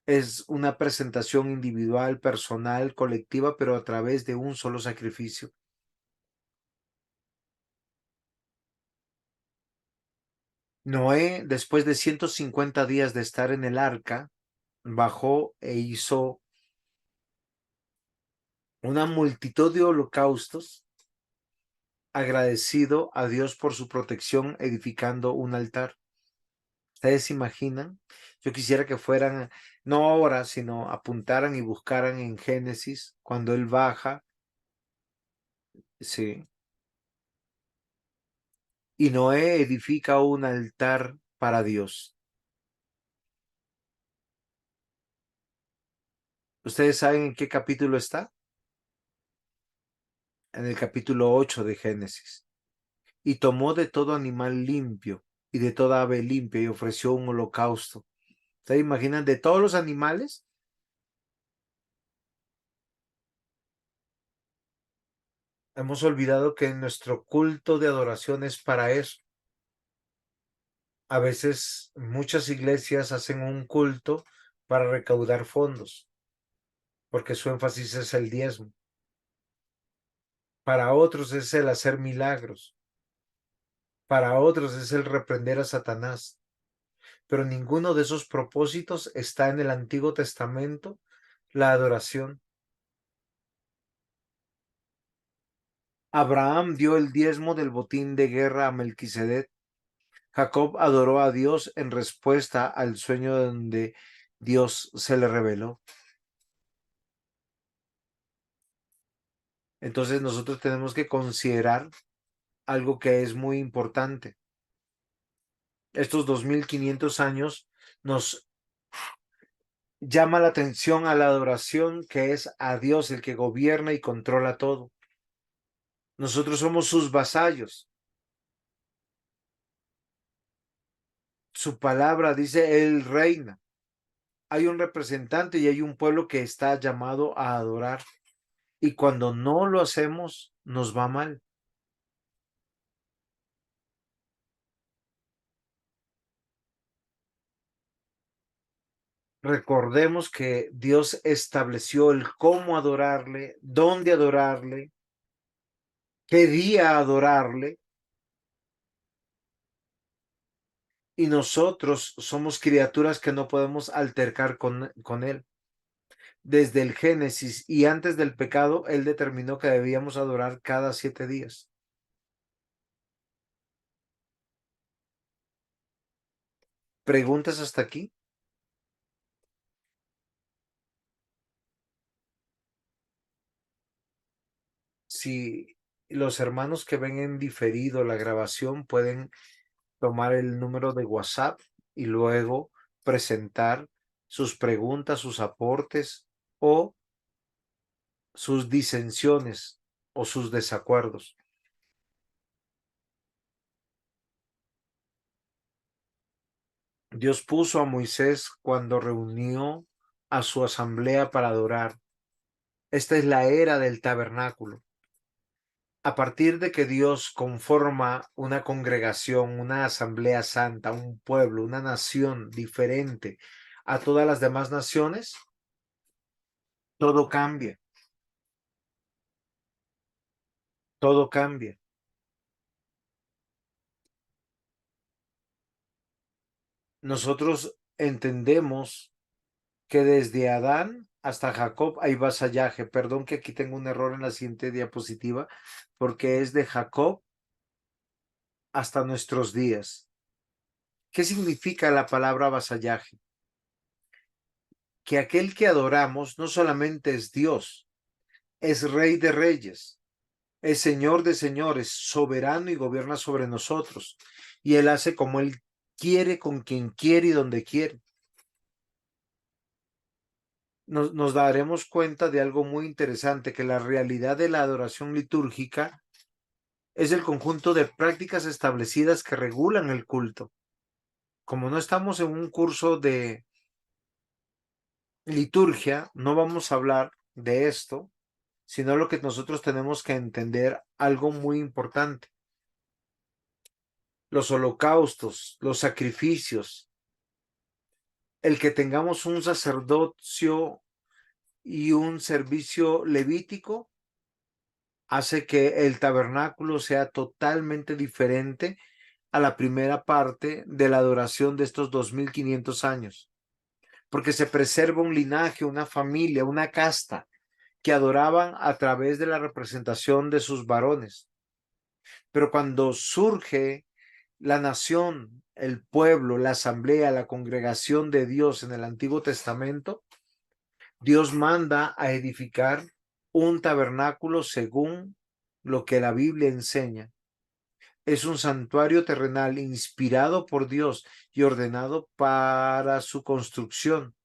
A: es una presentación individual, personal, colectiva, pero a través de un solo sacrificio. Noé, después de 150 días de estar en el arca, bajó e hizo una multitud de holocaustos, agradecido a Dios por su protección, edificando un altar. ¿Ustedes se imaginan? Yo quisiera que fueran, no ahora, sino apuntaran y buscaran en Génesis, cuando él baja, sí, y Noé edifica un altar para Dios. ¿Ustedes saben en qué capítulo está? En el capítulo 8 de Génesis. Y tomó de todo animal limpio y de toda ave limpia y ofreció un holocausto. ¿Ustedes imaginan de todos los animales? Hemos olvidado que nuestro culto de adoración es para eso. A veces muchas iglesias hacen un culto para recaudar fondos, porque su énfasis es el diezmo. Para otros es el hacer milagros. Para otros es el reprender a Satanás. Pero ninguno de esos propósitos está en el Antiguo Testamento, la adoración. Abraham dio el diezmo del botín de guerra a Melquisedec. Jacob adoró a Dios en respuesta al sueño donde Dios se le reveló. Entonces nosotros tenemos que considerar algo que es muy importante. Estos 2500 años nos llama la atención a la adoración que es a Dios el que gobierna y controla todo. Nosotros somos sus vasallos. Su palabra dice, Él reina. Hay un representante y hay un pueblo que está llamado a adorar. Y cuando no lo hacemos, nos va mal. Recordemos que Dios estableció el cómo adorarle, dónde adorarle, qué día adorarle, y nosotros somos criaturas que no podemos altercar con Él. Desde el Génesis y antes del pecado, Él determinó que debíamos adorar cada 7 días. ¿Preguntas hasta aquí? Si los hermanos que ven en diferido la grabación pueden tomar el número de WhatsApp y luego presentar sus preguntas, sus aportes o sus disensiones o sus desacuerdos. Dios puso a Moisés cuando reunió a su asamblea para adorar. Esta es la era del tabernáculo. A partir de que Dios conforma una congregación, una asamblea santa, un pueblo, una nación diferente a todas las demás naciones, todo cambia. Todo cambia. Nosotros entendemos que desde Adán hasta Jacob hay vasallaje. Perdón que aquí tengo un error en la siguiente diapositiva, porque es de Jacob hasta nuestros días. ¿Qué significa la palabra vasallaje? Que aquel que adoramos no solamente es Dios, es Rey de Reyes, es Señor de Señores, soberano y gobierna sobre nosotros. Y Él hace como Él quiere, con quien quiere y donde quiere. Nos daremos cuenta de algo muy interesante, que la realidad de la adoración litúrgica es el conjunto de prácticas establecidas que regulan el culto. Como no estamos en un curso de liturgia, no vamos a hablar de esto, sino lo que nosotros tenemos que entender algo muy importante. Los holocaustos, los sacrificios, el que tengamos un sacerdocio y un servicio levítico, hace que el tabernáculo sea totalmente diferente a la primera parte de la adoración de estos 2500 años, porque se preserva un linaje, una familia, una casta que adoraban a través de la representación de sus varones. Pero cuando surge la nación, el pueblo, la asamblea, la congregación de Dios en el Antiguo Testamento, Dios manda a edificar un tabernáculo según lo que la Biblia enseña. Es un santuario terrenal inspirado por Dios y ordenado para su construcción,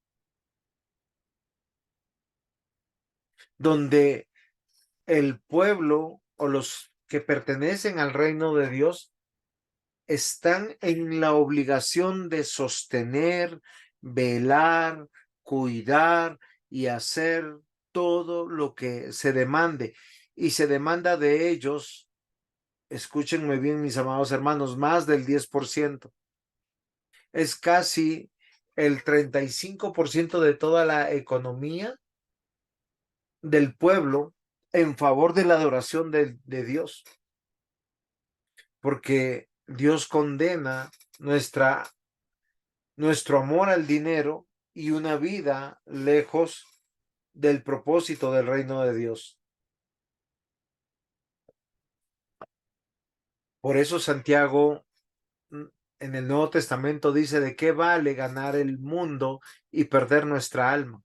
A: donde el pueblo o los que pertenecen al reino de Dios están en la obligación de sostener, velar, cuidar y hacer todo lo que se demande. Y se demanda de ellos, escúchenme bien, mis amados hermanos, más del 10%. Es casi el 35% de toda la economía del pueblo en favor de la adoración de Dios. Porque Dios condena nuestro amor al dinero y una vida lejos del propósito del reino de Dios. Por eso Santiago en el Nuevo Testamento dice: ¿de qué vale ganar el mundo y perder nuestra alma?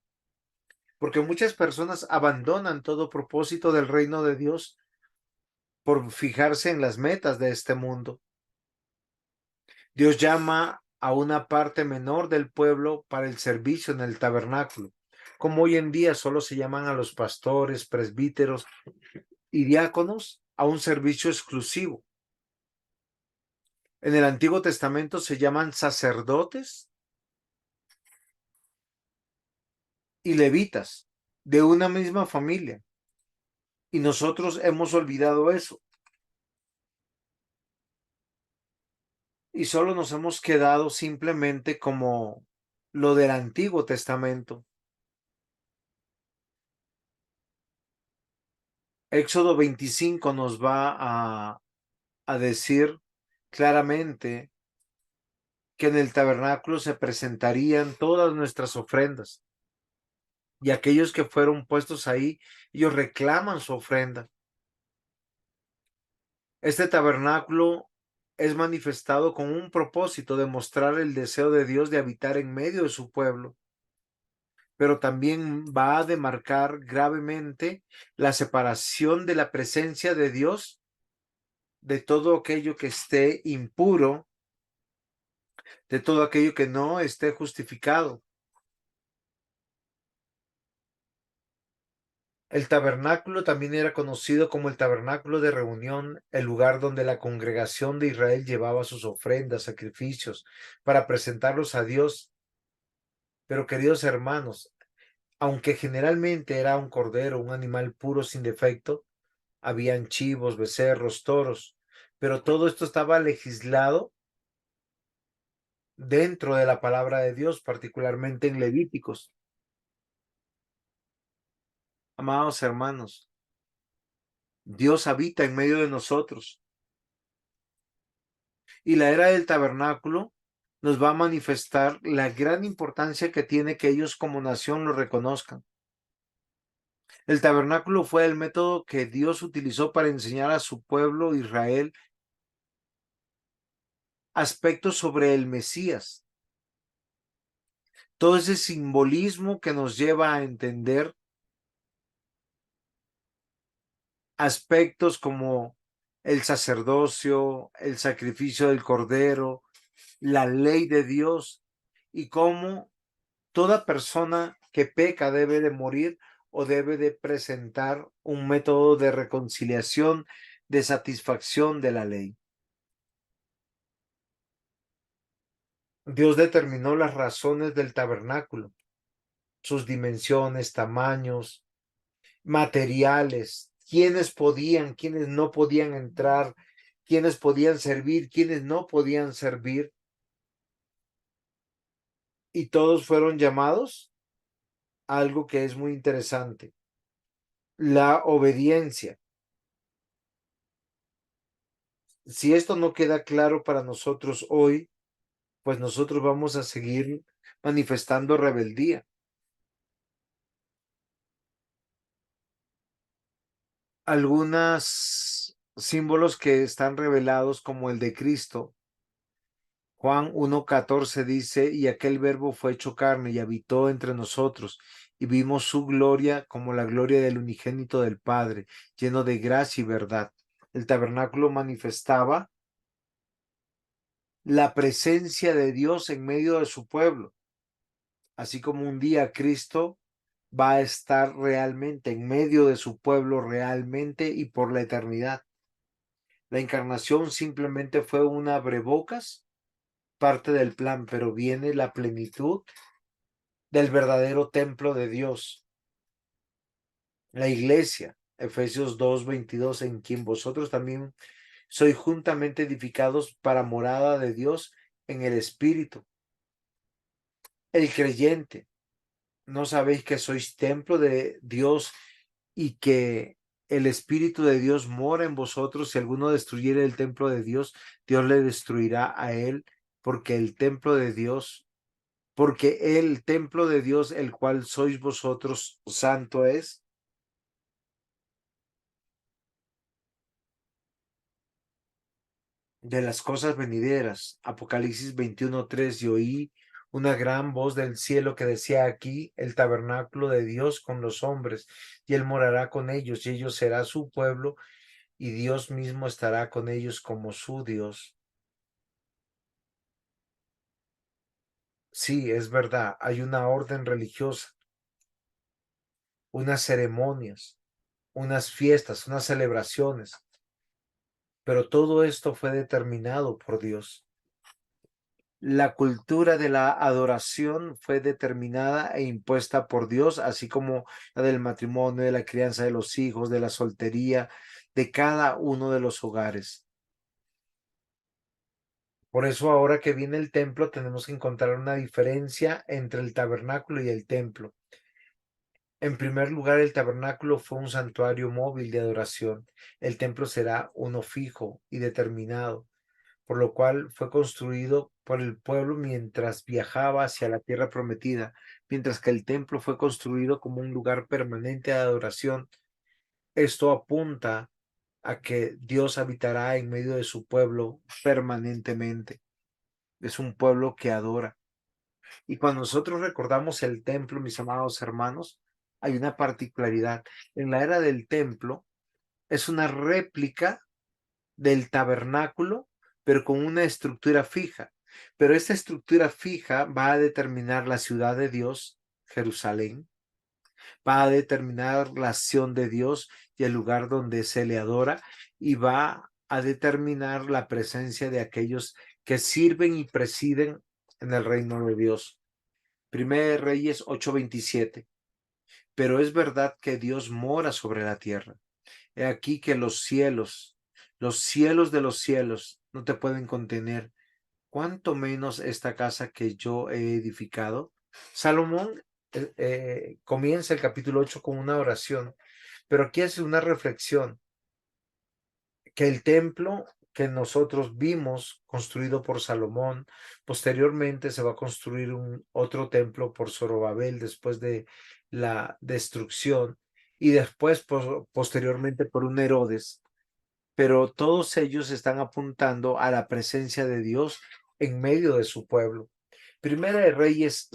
A: Porque muchas personas abandonan todo propósito del reino de Dios por fijarse en las metas de este mundo. Dios llama a una parte menor del pueblo para el servicio en el tabernáculo, como hoy en día solo se llaman a los pastores, presbíteros y diáconos a un servicio exclusivo. En el Antiguo Testamento se llaman sacerdotes y levitas de una misma familia, y nosotros hemos olvidado eso. Y solo nos hemos quedado simplemente como lo del Antiguo Testamento. Éxodo 25 nos va a decir claramente que en el tabernáculo se presentarían todas nuestras ofrendas. Y aquellos que fueron puestos ahí, ellos reclaman su ofrenda. Este tabernáculo es manifestado con un propósito de mostrar el deseo de Dios de habitar en medio de su pueblo, pero también va a demarcar gravemente la separación de la presencia de Dios de todo aquello que esté impuro, de todo aquello que no esté justificado. El tabernáculo también era conocido como el tabernáculo de reunión, el lugar donde la congregación de Israel llevaba sus ofrendas, sacrificios, para presentarlos a Dios. Pero queridos hermanos, aunque generalmente era un cordero, un animal puro sin defecto, habían chivos, becerros, toros, pero todo esto estaba legislado dentro de la palabra de Dios, particularmente en Levíticos. Amados hermanos, Dios habita en medio de nosotros y la era del tabernáculo nos va a manifestar la gran importancia que tiene que ellos como nación lo reconozcan. El tabernáculo fue el método que Dios utilizó para enseñar a su pueblo Israel aspectos sobre el Mesías. Todo ese simbolismo que nos lleva a entender aspectos como el sacerdocio, el sacrificio del cordero, la ley de Dios y cómo toda persona que peca debe de morir o debe de presentar un método de reconciliación, de satisfacción de la ley. Dios determinó las razones del tabernáculo, sus dimensiones, tamaños, materiales, quiénes podían, quiénes no podían entrar, quiénes podían servir, quiénes no podían servir. Y todos fueron llamados a algo que es muy interesante, la obediencia. Si esto no queda claro para nosotros hoy, pues nosotros vamos a seguir manifestando rebeldía. Algunos símbolos que están revelados como el de Cristo. Juan 1:14 dice, y aquel verbo fue hecho carne y habitó entre nosotros, y vimos su gloria como la gloria del unigénito del Padre, lleno de gracia y verdad. El tabernáculo manifestaba la presencia de Dios en medio de su pueblo, así como un día Cristo va a estar realmente en medio de su pueblo realmente y por la eternidad. La encarnación simplemente fue un abrebocas, parte del plan, pero viene la plenitud del verdadero templo de Dios. La iglesia, Efesios 2:22, en quien vosotros también sois juntamente edificados para morada de Dios en el Espíritu. El creyente, ¿no sabéis que sois templo de Dios y que el Espíritu de Dios mora en vosotros? Si alguno destruyere el templo de Dios, Dios le destruirá a él, porque el templo de Dios, porque el templo de Dios, el cual sois vosotros, santo es. De las cosas venideras, Apocalipsis 21:3, y oí una gran voz del cielo que decía, aquí el tabernáculo de Dios con los hombres, y él morará con ellos, y ellos será su pueblo, y Dios mismo estará con ellos como su Dios. Sí, es verdad, hay una orden religiosa, unas ceremonias, unas fiestas, unas celebraciones, pero todo esto fue determinado por Dios. La cultura de la adoración fue determinada e impuesta por Dios, así como la del matrimonio, de la crianza de los hijos, de la soltería, de cada uno de los hogares. Por eso ahora que viene el templo tenemos que encontrar una diferencia entre el tabernáculo y el templo. En primer lugar, el tabernáculo fue un santuario móvil de adoración. El templo será uno fijo y determinado, por lo cual fue construido por el pueblo mientras viajaba hacia la tierra prometida, mientras que el templo fue construido como un lugar permanente de adoración. Esto apunta a que Dios habitará en medio de su pueblo permanentemente. Es un pueblo que adora. Y cuando nosotros recordamos el templo, mis amados hermanos, hay una particularidad. En la era del templo es una réplica del tabernáculo, pero con una estructura fija. Pero esta estructura fija va a determinar la ciudad de Dios, Jerusalén, va a determinar la acción de Dios y el lugar donde se le adora, y va a determinar la presencia de aquellos que sirven y presiden en el reino de Dios. Primera de Reyes 8:27. Pero es verdad que Dios mora sobre la tierra. He aquí que los cielos de los cielos no te pueden contener, cuánto menos esta casa que yo he edificado. Salomón comienza el capítulo 8 con una oración, pero aquí hace una reflexión, que el templo que nosotros vimos construido por Salomón, posteriormente se va a construir otro templo por Zorobabel después de la destrucción, y después posteriormente por un Herodes, pero todos ellos están apuntando a la presencia de Dios en medio de su pueblo. Primera de Reyes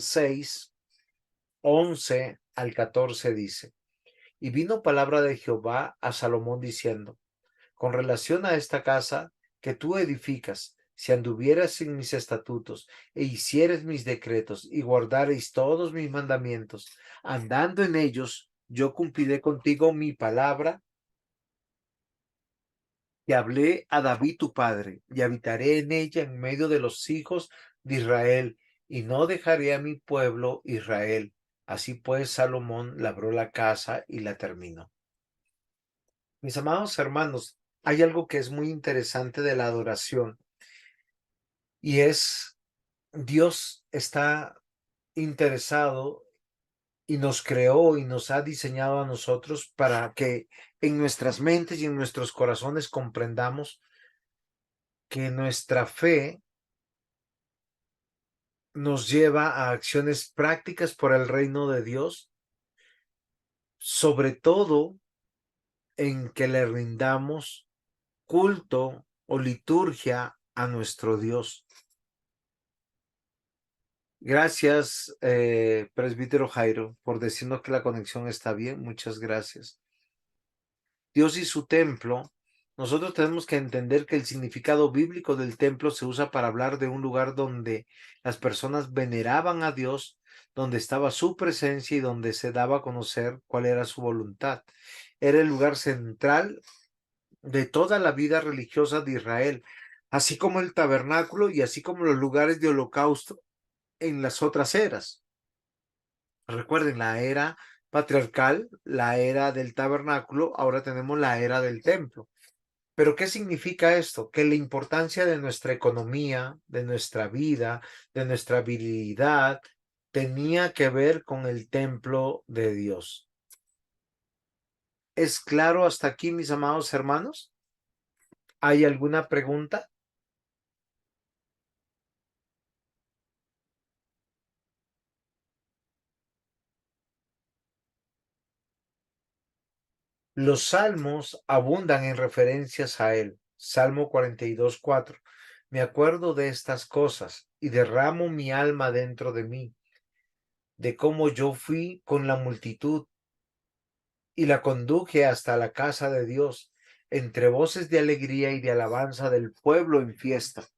A: 6:11-14 dice: Y vino palabra de Jehová a Salomón diciendo: Con relación a esta casa que tú edificas, si anduvieras en mis estatutos e hicieres mis decretos y guardareis todos mis mandamientos, andando en ellos, yo cumpliré contigo mi palabra que hablé a David tu padre, y habitaré en ella en medio de los hijos de Israel, y no dejaré a mi pueblo Israel. Así pues, Salomón labró la casa y la terminó. Mis amados hermanos, hay algo que es muy interesante de la adoración, y es Dios está interesado y nos creó y nos ha diseñado a nosotros para que en nuestras mentes y en nuestros corazones comprendamos que nuestra fe nos lleva a acciones prácticas por el reino de Dios, sobre todo en que le rindamos culto o liturgia a nuestro Dios. Gracias, presbítero Jairo, por decirnos que la conexión está bien. Muchas gracias. Dios y su templo. Nosotros tenemos que entender que el significado bíblico del templo se usa para hablar de un lugar donde las personas veneraban a Dios, donde estaba su presencia y donde se daba a conocer cuál era su voluntad. Era el lugar central de toda la vida religiosa de Israel, así como el tabernáculo y así como los lugares de holocausto en las otras eras. Recuerden, la era patriarcal, la era del tabernáculo, ahora tenemos la era del templo. Pero ¿qué significa esto? Que la importancia de nuestra economía, de nuestra vida, de nuestra habilidad, tenía que ver con el templo de Dios. ¿Es claro hasta aquí, mis amados hermanos? ¿Hay alguna pregunta? Los salmos abundan en referencias a él. Salmo 42:4. Me acuerdo de estas cosas y derramo mi alma dentro de mí, de cómo yo fui con la multitud y la conduje hasta la casa de Dios, entre voces de alegría y de alabanza del pueblo en fiesta.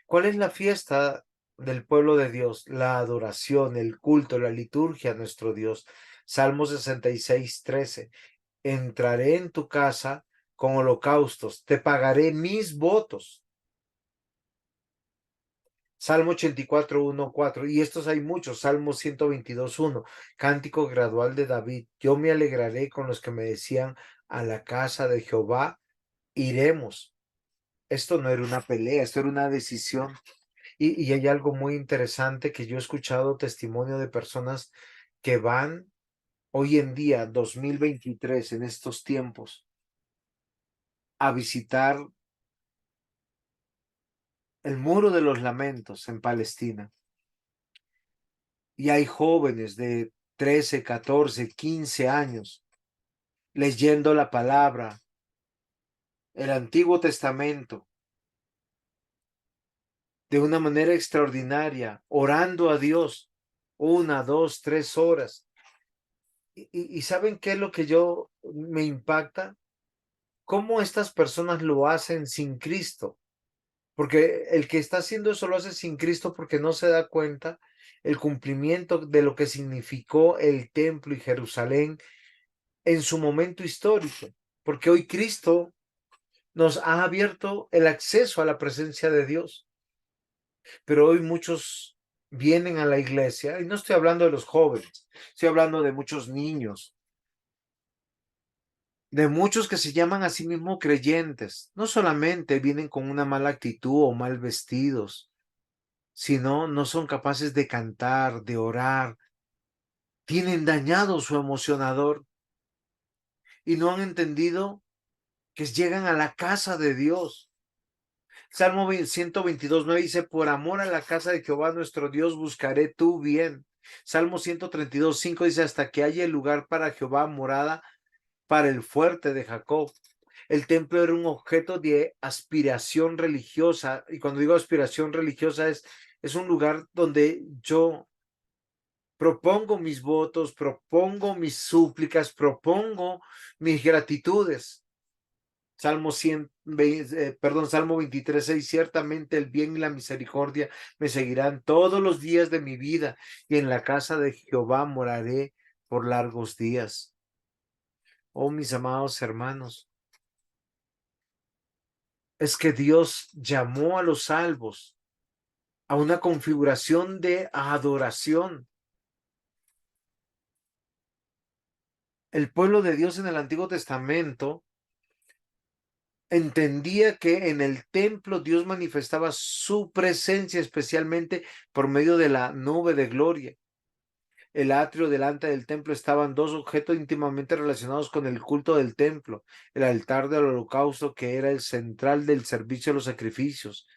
A: ¿Cuál es la fiesta del pueblo de Dios? La adoración, el culto, la liturgia a nuestro Dios. Salmo 66:13. Entraré en tu casa con holocaustos, te pagaré mis votos. Salmo 84:1-4, y estos hay muchos. Salmo 122:1, cántico gradual de David. Yo me alegraré con los que me decían: a la casa de Jehová iremos. esto no era una pelea, esto era una decisión. Y hay algo muy interesante que yo he escuchado testimonio de personas que van hoy en día, 2023, en estos tiempos, a visitar el Muro de los Lamentos en Palestina. Y hay jóvenes de 13, 14, 15 años leyendo la palabra, el Antiguo Testamento, de una manera extraordinaria, orando a Dios 1, 2, 3 horas. Y ¿saben qué es lo que yo me impacta? ¿Cómo estas personas lo hacen sin Cristo? Porque el que está haciendo eso lo hace sin Cristo porque no se da cuenta el cumplimiento de lo que significó el templo y Jerusalén en su momento histórico. Porque hoy Cristo nos ha abierto el acceso a la presencia de Dios. Pero hoy muchos vienen a la iglesia, y no estoy hablando de los jóvenes, estoy hablando de muchos niños, de muchos que se llaman a sí mismos creyentes. No solamente vienen con una mala actitud o mal vestidos, sino no son capaces de cantar, de orar, tienen dañado su emocionador y no han entendido que llegan a la casa de Dios. Salmo 122:9 dice, por amor a la casa de Jehová nuestro Dios buscaré tu bien. Salmo 132:5 dice, hasta que haya lugar para Jehová, morada para el fuerte de Jacob. El templo era un objeto de aspiración religiosa, y cuando digo aspiración religiosa es un lugar donde yo propongo mis votos, propongo mis súplicas, propongo mis gratitudes. Salmo 23:6, ciertamente el bien y la misericordia me seguirán todos los días de mi vida, y en la casa de Jehová moraré por largos días. Oh, mis amados hermanos, es que Dios llamó a los salvos a una configuración de adoración. El pueblo de Dios en el Antiguo Testamento entendía que en el templo Dios manifestaba su presencia, especialmente por medio de la nube de gloria. El atrio delante del templo estaban dos objetos íntimamente relacionados con el culto del templo: el altar del holocausto, que era el central del servicio de los sacrificios,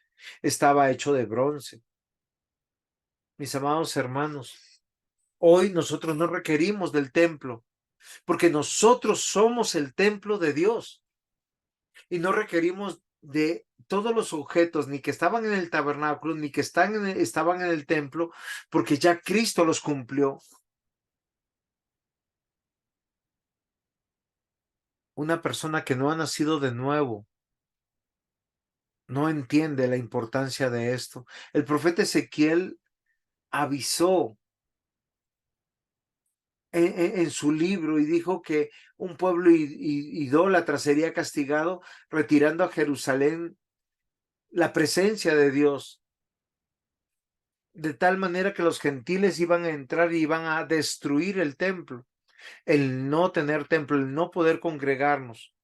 A: estaba hecho de bronce. Mis amados hermanos, hoy nosotros no requerimos del templo, porque nosotros somos el templo de Dios. Y no requerimos de todos los objetos, ni que estaban en el tabernáculo, ni que estaban en el templo, porque ya Cristo los cumplió. Una persona que no ha nacido de nuevo no entiende la importancia de esto. El profeta Ezequiel avisó en su libro y dijo que un pueblo idólatra sería castigado retirando a Jerusalén la presencia de Dios, de tal manera que los gentiles iban a entrar y iban a destruir el templo. El no tener templo, el no poder congregarnos,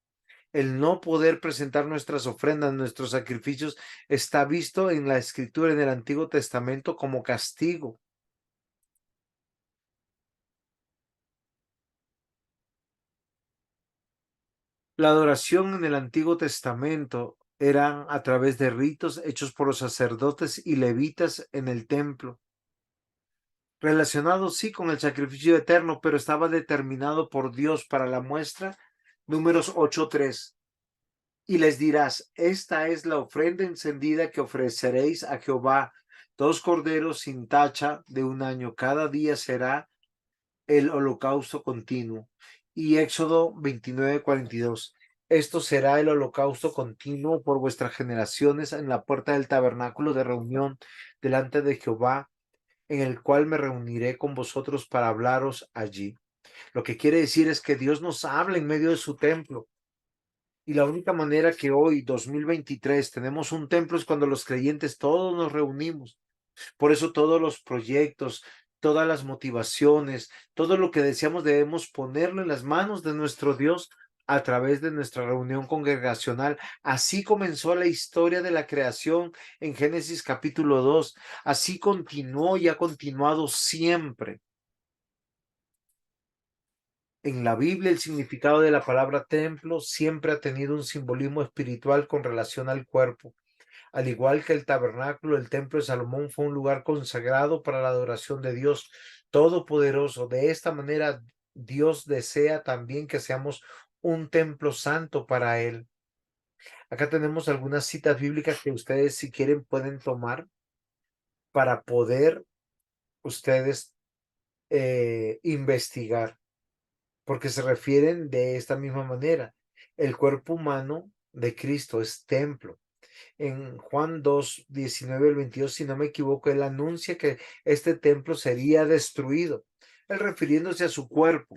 A: el no poder presentar nuestras ofrendas, nuestros sacrificios, está visto en la escritura en el Antiguo Testamento como castigo. La adoración en el Antiguo Testamento era a través de ritos hechos por los sacerdotes y levitas en el templo, relacionado sí con el sacrificio eterno, pero estaba determinado por Dios para la muestra. Números 8:3. Y les dirás, esta es la ofrenda encendida que ofreceréis a Jehová: 2 corderos sin tacha de 1 año, cada día será el holocausto continuo. Y Éxodo 29:42. Esto será el holocausto continuo por vuestras generaciones en la puerta del tabernáculo de reunión delante de Jehová, en el cual me reuniré con vosotros para hablaros allí. Lo que quiere decir es que Dios nos habla en medio de su templo. Y la única manera que hoy, 2023, tenemos un templo es cuando los creyentes todos nos reunimos. Por eso todos los proyectos, todas las motivaciones, todo lo que deseamos debemos ponerlo en las manos de nuestro Dios a través de nuestra reunión congregacional. Así comenzó la historia de la creación en Génesis capítulo 2. Así continuó y ha continuado siempre. En la Biblia, el significado de la palabra templo siempre ha tenido un simbolismo espiritual con relación al cuerpo. Al igual que el tabernáculo, el templo de Salomón fue un lugar consagrado para la adoración de Dios Todopoderoso. De esta manera, Dios desea también que seamos un templo santo para Él. Acá tenemos algunas citas bíblicas que ustedes, si quieren, pueden tomar para poder ustedes investigar, porque se refieren de esta misma manera. El cuerpo humano de Cristo es templo. En Juan 2, 19 al 22, si no me equivoco, él anuncia que este templo sería destruido. Él refiriéndose a su cuerpo,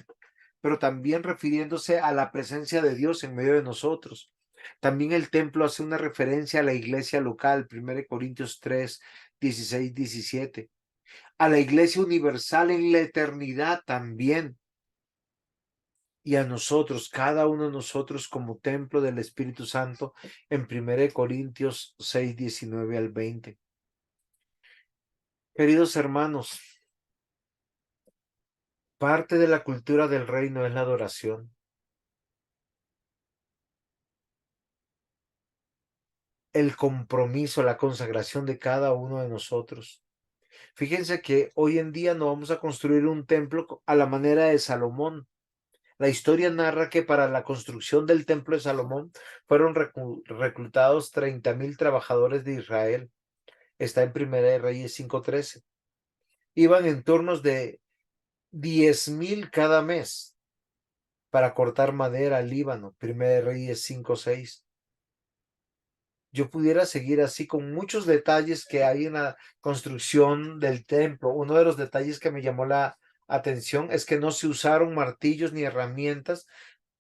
A: pero también refiriéndose a la presencia de Dios en medio de nosotros. También el templo hace una referencia a la iglesia local, 1 Corintios 3, 16, 17. A la iglesia universal en la eternidad también. Y a nosotros, cada uno de nosotros como templo del Espíritu Santo en 1 Corintios 6, 19 al 20. Queridos hermanos, parte de la cultura del reino es la adoración. El compromiso, la consagración de cada uno de nosotros. Fíjense que hoy en día no vamos a construir un templo a la manera de Salomón. La historia narra que para la construcción del templo de Salomón fueron reclutados 30,000 trabajadores de Israel. Está en Primera de Reyes 5:13. Iban en turnos de 10,000 cada mes para cortar madera al Líbano. Primera de Reyes 5:6. Yo pudiera seguir así con muchos detalles que hay en la construcción del templo. Uno de los detalles que me llamó la atención es que no se usaron martillos ni herramientas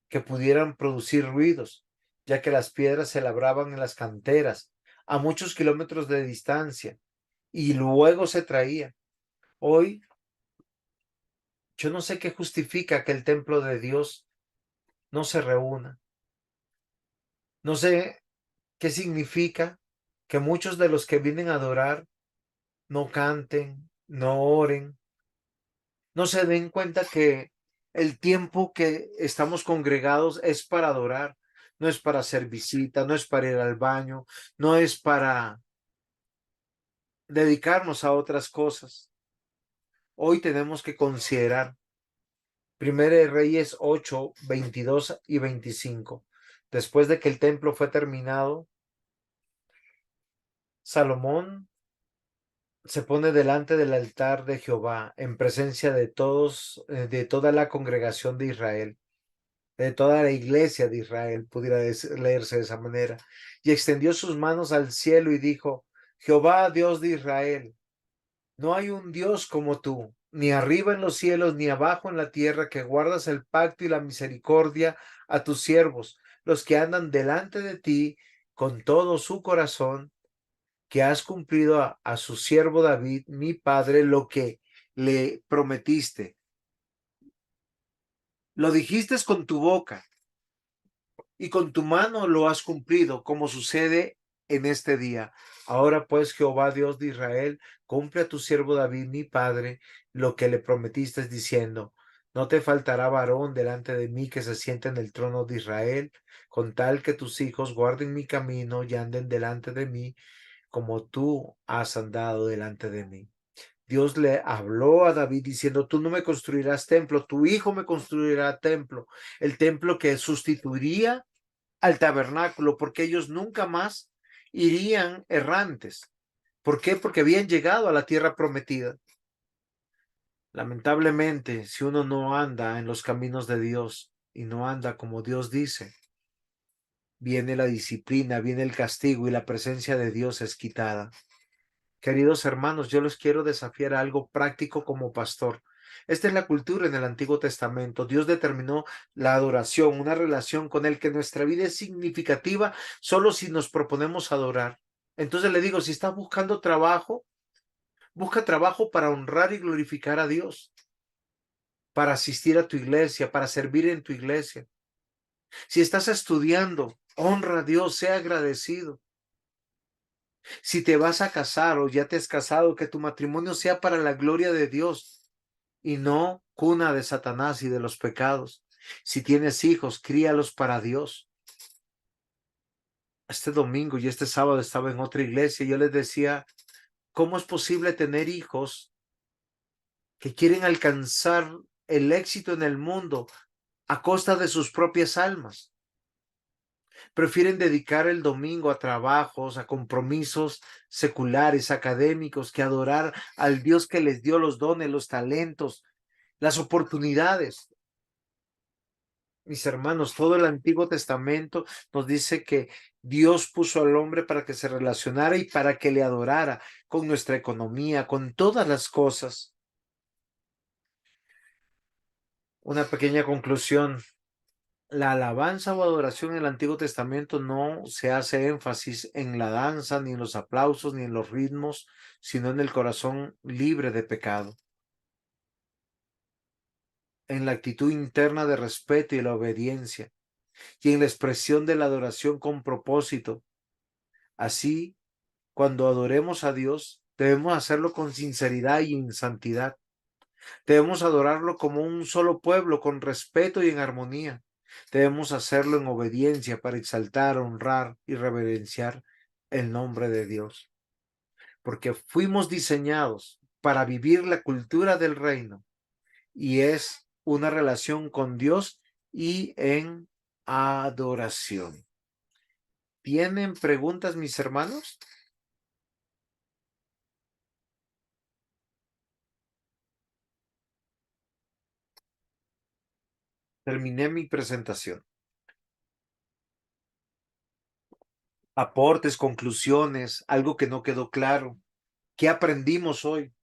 A: que pudieran producir ruidos, ya que las piedras se labraban en las canteras a muchos kilómetros de distancia y luego se traía. Hoy, yo no sé qué justifica que el templo de Dios no se reúna. No sé qué significa que muchos de los que vienen a adorar no canten, no oren, no se den cuenta que el tiempo que estamos congregados es para adorar, no es para hacer visita, no es para ir al baño, no es para dedicarnos a otras cosas. Hoy tenemos que considerar 1 Reyes 8, 22 y 25. Después de que el templo fue terminado, Salomón se pone delante del altar de Jehová en presencia de todos, de toda la congregación de Israel, de toda la iglesia de Israel, pudiera leerse de esa manera, y extendió sus manos al cielo y dijo: Jehová, Dios de Israel, no hay un Dios como tú, ni arriba en los cielos, ni abajo en la tierra, que guardas el pacto y la misericordia a tus siervos, los que andan delante de ti con todo su corazón, que has cumplido a su siervo David, mi padre, lo que le prometiste. Lo dijiste con tu boca y con tu mano lo has cumplido, como sucede en este día. Ahora pues, Jehová Dios de Israel, cumple a tu siervo David, mi padre, lo que le prometiste, diciendo: no te faltará varón delante de mí que se siente en el trono de Israel, con tal que tus hijos guarden mi camino y anden delante de mí, como tú has andado delante de mí. Dios le habló a David diciendo: tú no me construirás templo, tu hijo me construirá templo, el templo que sustituiría al tabernáculo, porque ellos nunca más irían errantes. ¿Por qué? Porque habían llegado a la tierra prometida. Lamentablemente, si uno no anda en los caminos de Dios y no anda como Dios dice, viene la disciplina, viene el castigo y la presencia de Dios es quitada. Queridos hermanos, yo les quiero desafiar a algo práctico como pastor. Esta es la cultura en el Antiguo Testamento. Dios determinó la adoración, una relación con Él, que nuestra vida es significativa solo si nos proponemos adorar. Entonces le digo, si estás buscando trabajo, busca trabajo para honrar y glorificar a Dios, para asistir a tu iglesia, para servir en tu iglesia. Si estás estudiando, honra a Dios, sea agradecido. Si te vas a casar o ya te has casado, que tu matrimonio sea para la gloria de Dios y no cuna de Satanás y de los pecados. Si tienes hijos, críalos para Dios. Este domingo y este sábado estaba en otra iglesia y yo les decía, ¿cómo es posible tener hijos que quieren alcanzar el éxito en el mundo a costa de sus propias almas? Prefieren dedicar el domingo a trabajos, a compromisos seculares, académicos, que adorar al Dios que les dio los dones, los talentos, las oportunidades. Mis hermanos, todo el Antiguo Testamento nos dice que Dios puso al hombre para que se relacionara y para que le adorara con nuestra economía, con todas las cosas. Una pequeña conclusión. La alabanza o adoración en el Antiguo Testamento no se hace énfasis en la danza, ni en los aplausos, ni en los ritmos, sino en el corazón libre de pecado, en la actitud interna de respeto y la obediencia, y en la expresión de la adoración con propósito. Así, cuando adoremos a Dios, debemos hacerlo con sinceridad y en santidad. Debemos adorarlo como un solo pueblo, con respeto y en armonía. Debemos hacerlo en obediencia para exaltar, honrar y reverenciar el nombre de Dios. Porque fuimos diseñados para vivir la cultura del reino y es una relación con Dios y en adoración. ¿Tienen preguntas, mis hermanos? Terminé mi presentación. Aportes, conclusiones, algo que no quedó claro. ¿Qué aprendimos hoy?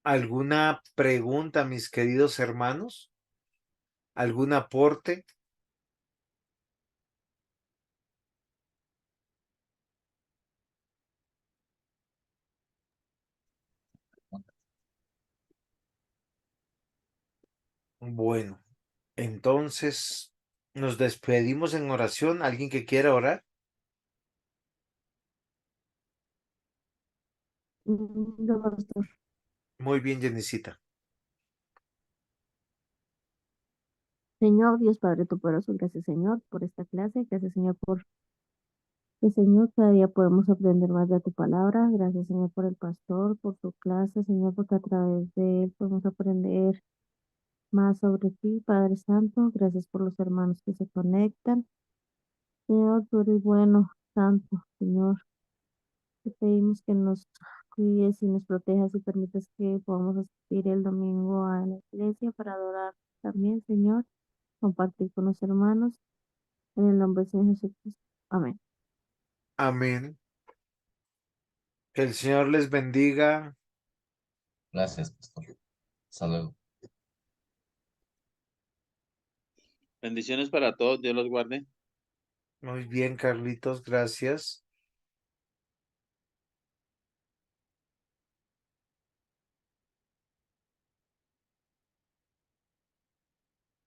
A: ¿Alguna pregunta, mis queridos hermanos? ¿Algún aporte? Bueno, entonces nos despedimos en oración. ¿Alguien que quiera orar?
F: No, pastor.
A: Muy bien, Jenicita.
F: Señor Dios Padre Todopoderoso, gracias Señor por esta clase, gracias Señor por que Señor cada día podemos aprender más de tu palabra, gracias Señor por el pastor, por su clase, Señor, porque a través de él podemos aprender más sobre ti, Padre Santo, gracias por los hermanos que se conectan, Señor, tú eres bueno, Santo, Señor, te pedimos que nos cuides y nos protejas y permitas que podamos asistir el domingo a la iglesia para adorar también, Señor, compartir con los hermanos. En el nombre del Señor Jesucristo. Amén.
A: Amén. Que el Señor les bendiga.
B: Gracias, pastor. Hasta luego.
D: Bendiciones para todos, Dios los guarde.
A: Muy bien, Carlitos, gracias.